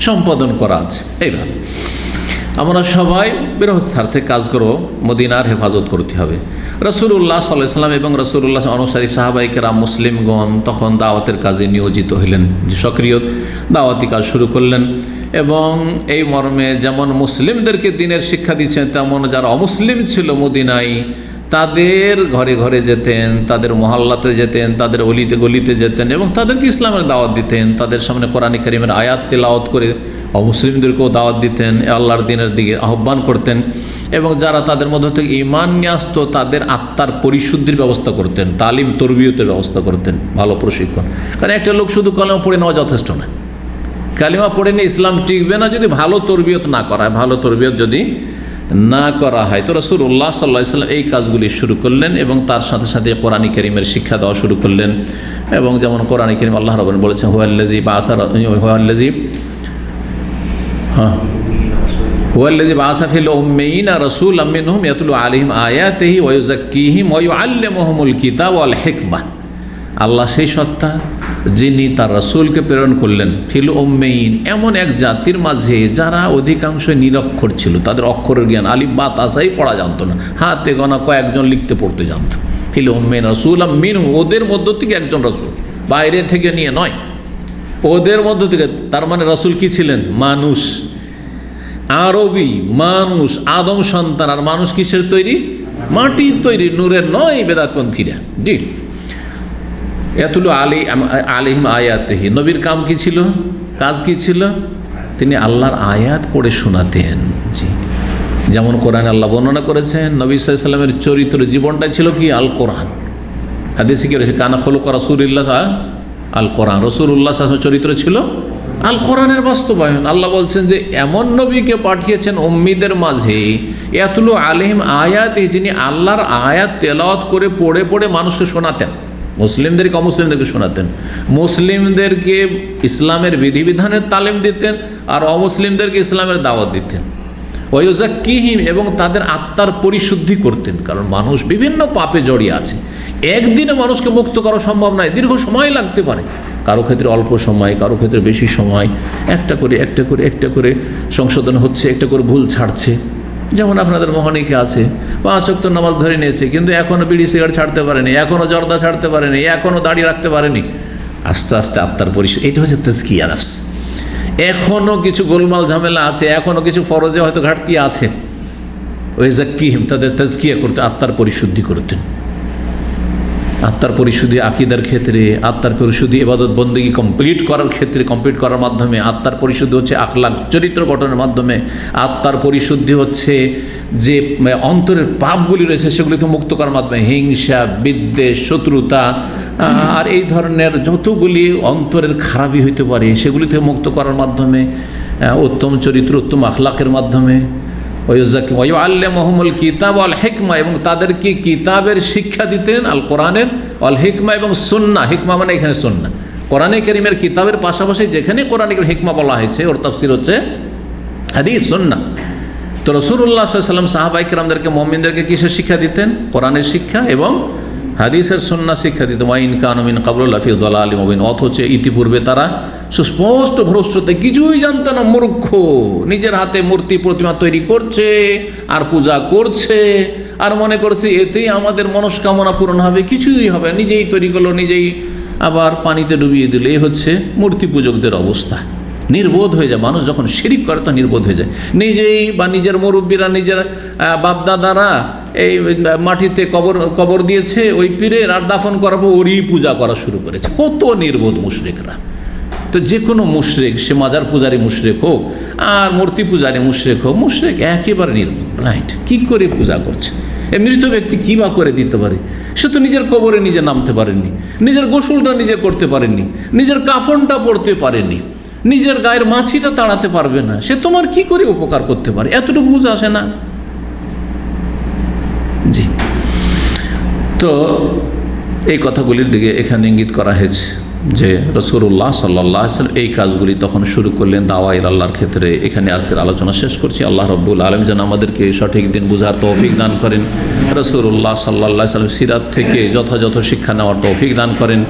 Speaker 2: সম্পাদন করা আছে। এইভাবে আমরা সবাই বৃহস্পতিতে কাজ করব, মদিনার হেফাজত করতে হবে। রাসূলুল্লাহ সাল্লাল্লাহু আলাইহি ওয়াসাল্লাম এবং রাসূলুল্লাহ অনুসারী সাহাবায়ে কেরাম মুসলিমগণ তখন দাওয়াতের কাজে নিয়োজিত হইলেন, যে সক্রিয় দাওয়াতি কাজ শুরু করলেন। এবং এই মর্মে যেমন মুসলিমদেরকে দ্বীনের শিক্ষা দিচ্ছেন, তেমন যারা অমুসলিম ছিল মদিনায় তাদের ঘরে ঘরে যেতেন, তাদের মহল্লাতে যেতেন, তাদের অলিতে গলিতে যেতেন এবং তাদেরকে ইসলামের দাওয়াত দিতেন। তাদের সামনে কোরআন কারীমের আয়াত তেলাওয়াত করে অমুসলিমদেরকেও দাওয়াত দিতেন, আল্লাহর দ্বীনের দিকে আহ্বান করতেন। এবং যারা তাদের মধ্যে থেকে ঈমান নিয়ে আসতো তাদের আত্মার পরিশুদ্ধির ব্যবস্থা করতেন, তালিম তরবিয়তের ব্যবস্থা করতেন, ভালো প্রশিক্ষণ। কারণ একটা লোক শুধু কলেমা পড়ে নেওয়া যথেষ্ট না, কালিমা পড়ে নিয়ে ইসলাম টিকবে না যদি ভালো তরবিয়ত না করা হয়। ভালো তরবিয়ত যদি না করা হয়, তো রাসূলুল্লাহ সাল্লাল্লাহু আলাইহি ওয়াসাল্লাম এই কাজগুলি শুরু করলেন এবং তার সাথে সাথে কোরআন কারীমের শিক্ষা দেওয়া শুরু করলেন। এবং যেমন কোরআন কারীম আল্লাহ রাব্বুল বলেছেন, হুয়াল্লাযী বাআসা ফিল উম্মিয়িনা রাসূলাম মিনহুম ইয়াতলু আলাইহিম আয়াতিহি ওয়া ইউযাক্কিহিম ওয়া ইউআল্লিমুহুমুল কিতাব ওয়াল হিকমাহ। আল্লাহ সেই সত্তা যিনি তার রাসূলকে প্রেরণ করলেন ফিল উম্মিয়িন, এমন এক জাতির মাঝে যারা অধিকাংশ নিরক্ষর ছিল, তাদের অক্ষরের জ্ঞান আলিফ বা তাসাই পড়া জানতো না, হাতে গোনা কয়েকজন লিখতে পড়তে জানতো। ফিল উম্মিয়িন রাসূলাম মিনহুম, ওদের মধ্য থেকে একজন রাসূল, বাইরে থেকে নিয়ে নয়, ওদের মধ্য থেকে। তার মানে রাসূল কি ছিলেন? মানুষ, আরবি মানুষ, আদম সন্তান। আর মানুষ কিসের তৈরি? মাটির তৈরি, নূরের নয় বেদাতপন্থীরা। জি, ইয়াতলু আলাইহিম আয়াতিহি, নবীর কাম কি ছিল, কাজ কি ছিল? তিনি আল্লাহর আয়াত পড়ে শোনাতেন। জি, যেমন কোরআন আল্লাহ বর্ণনা করেছেন, নবী সাল্লাল্লাহু আলাইহি ওয়াসাল্লামের চরিত্র জীবনটা ছিল কি? আল কোরআন। হাদিসে কি রয়েছে? কানা খুলুক রাসূলিল্লাহ আল কোরআন। রাসূলুল্লাহ সাল্লাল্লাহু আলাইহি ওয়াসাল্লামের চরিত্র ছিল আল কোরআনের বাস্তবায়ন। আল্লাহ বলছেন যে এমন নবীকে পাঠিয়েছেন উম্মীদের মাঝে, ইয়াতলু আলাইহিম আয়াতি, যিনি আল্লাহর আয়াত তেলাওয়াত করে পড়ে পড়ে মানুষকে শোনাতেন, মুসলিমদেরকে অমুসলিমদেরকে শোনাতেন, মুসলিমদেরকে ইসলামের বিধিবিধানের তালিম দিতেন আর অমুসলিমদেরকে ইসলামের দাওয়াত দিতেন। ওয়া ইউযাক্কিহিম, এবং তাদের আত্মার পরিশুদ্ধি করতেন, কারণ মানুষ বিভিন্ন পাপে জড়িয়ে আছে। একদিনে মানুষকে মুক্ত করা সম্ভব নয়, দীর্ঘ সময় লাগতে পারে, কারো ক্ষেত্রে অল্প সময়, কারো ক্ষেত্রে বেশি সময়। একটা করে সংশোধন হচ্ছে, একটা করে ভুল ছাড়ছে। যেমন আপনাদের মহানিকে আছে 5 ওয়াক্ত নামাজ ধরে নিয়েছে, কিন্তু এখনও বিড়ি সিগারেট ছাড়তে পারেনি, এখনও জর্দা ছাড়তে পারেনি, এখনও দাড়ি রাখতে পারেনি। আস্তে আস্তে আত্মার পরিশুদ্ধি, এটা হচ্ছে তাজকিয়া নফস। এখনও কিছু গোলমাল ঝামেলা আছে, এখনও কিছু ফরজে হয়তো ঘাটতি আছে, ওই জাক্কিহিম, তাদের তাজকিয়া করতে, আত্মার পরিশুদ্ধি করতেন। আত্মার পরিশুদ্ধি আকীদার ক্ষেত্রে, আত্মার পরিশুদ্ধি ইবাদত বন্দেগী কমপ্লিট করার মাধ্যমে, আত্মার পরিশুদ্ধি হচ্ছে আখলাক চরিত্র গঠনের মাধ্যমে, আত্মার পরিশুদ্ধি হচ্ছে যে অন্তরের পাপগুলি রয়েছে সেগুলি থেকে মুক্ত করার মাধ্যমে, হিংসা, বিদ্বেষ, শত্রুতা আর এই ধরনের যতগুলি অন্তরের খারাপই হইতে পারে সেগুলি থেকে মুক্ত করার মাধ্যমে, উত্তম চরিত্র, উত্তম আখলাকের মাধ্যমে, ওয়ায়ুআল্লিমুহুমুল কিতাব ওয়াল হিকমা, এবং তাদেরকে কিতাবের শিক্ষা দিতেন, আল কোরআনের, ওয়াল হিকমা এবং সুন্নাহ। হিকমা মানে এখানে সুন্নাহ, কোরআনে কারীমের কিতাবের পাশাপাশি যেখানে কোরআনে হিকমা বলা হয়েছে ওর তাফসীর হচ্ছে হাদিস, সুন্নাহ। তো রাসূলুল্লাহ সাল্লাল্লাহু আলাইহি ওয়াসাল্লাম সাহাবায়ে কিরামদেরকে, মুমিনদেরকে কিসের শিক্ষা দিতেন? কোরআনের শিক্ষা এবং হাদিসের সুন্নাহ শিক্ষা দিতেন। ওয়া ইন কানু মিন ক্বাবলু লাফি যালালিম মুবিন, অথচ ইতিপূর্বে তারা সুস্পষ্ট ভ্রষ্টতে, কিছুই জানতো না, মূর্খ, নিজের হাতে মূর্তি প্রতিমা তৈরি করছে আর পূজা করছে আর মনে করছে এতেই আমাদের মনস্কামনা পূরণ হবে। কিছুই হবে, নিজেই তৈরি করলো, নিজেই আবার পানিতে ডুবিয়ে দিল। এই হচ্ছে মূর্তি পূজকদের অবস্থা। নির্বোধ হয়ে যায় মানুষ, যখন শিরিক করে তো নির্বোধ হয়ে যায়। নিজেই বা নিজের মুরব্বীরা, নিজের বাপদাদারা এই মাটিতে কবর দিয়েছে ওই পীরের, আর দাফন করাবো ওরই পূজা করা শুরু করেছে। কত নির্বোধ মুশরিকরা। তো যে কোনো মুশরিক, সে মাজার পূজারী মুশরিক হোক আর মূর্তি পূজারী মুশরিক হোক, মুশরিক একেবারে নির্বোধ, ব্লাইন্ড। কী করে পূজা করছে? এই মৃত ব্যক্তি কী বা করে দিতে পারে? সে তো নিজের কবরে নিজে নামতে পারেননি, নিজের গোসলটা নিজে করতে পারেননি, নিজের কাফনটা পরতে পারেনি, নিজের গায়ের মাছিটা তাড়াতে পারবে না, সে তোমার কি করে উপকার করতে পারে? এতটুকু বুঝে আসে না? জি, তো এই কথাগুলির দিকে এখানে ইঙ্গিত করা হয়েছে যে রাসূলুল্লাহ সাল্লাল্লাহু আলাইহি ওয়াসাল্লাম এই কাজগুলি তখন শুরু করলেন দাওয়া ইলা আল্লাহর ক্ষেত্রে। এখানে আজকের আলোচনা শেষ করছি। আল্লাহ রাব্বুল আলামিন যেন আমাদেরকে সঠিক দিন বুঝার তৌফিক দান করেন, রাসূলুল্লাহ সাল্লাল্লাহু আলাইহি ওয়াসাল্লাম সিরাত থেকে যথাযথ শিক্ষা নেওয়ার তৌফিক দান করেন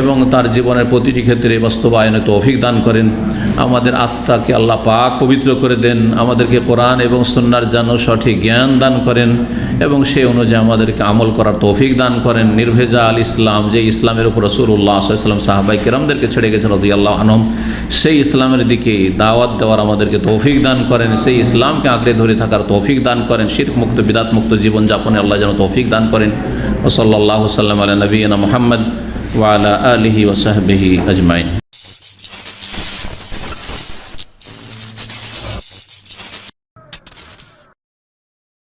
Speaker 2: এবং তার জীবনের প্রতিটি ক্ষেত্রে বাস্তবায়নে তৌফিক দান করেন। আমাদের আত্মাকে আল্লাহ পাক পবিত্র করে দেন, আমাদেরকে কোরআন এবং সুন্নাহর যেন সঠিক জ্ঞান দান করেন এবং সেই অনুযায়ী আমাদেরকে আমল করার তৌফিক দান করেন। নির্ভেজাল ইসলাম, যে ইসলামের উপর রাসূলুল্লাহ সাল্লাল্লাহু আলাইহি ওয়াসাল্লাম সাহাবায়ে কেরামদেরকে ছেড়ে গেছেন রাদিয়াল্লাহু আনহুম, সেই ইসলামের দিকে দাওয়াত দেওয়ার আমাদেরকে তৌফিক দান করেন, সেই ইসলামকে আঁকড়ে ধরে থাকার তৌফিক দান করেন, শিরক মুক্ত বিদআত মুক্ত জীবনযাপনে আল্লাহ যেন তৌফিক দান করেন। ওয়া সাল্লাল্লাহু সাল্লাম আলা নবিয়িনা মুহাম্মদ ওয়া আলা আলিহি ওয়া সাহবিহি আজমাইন।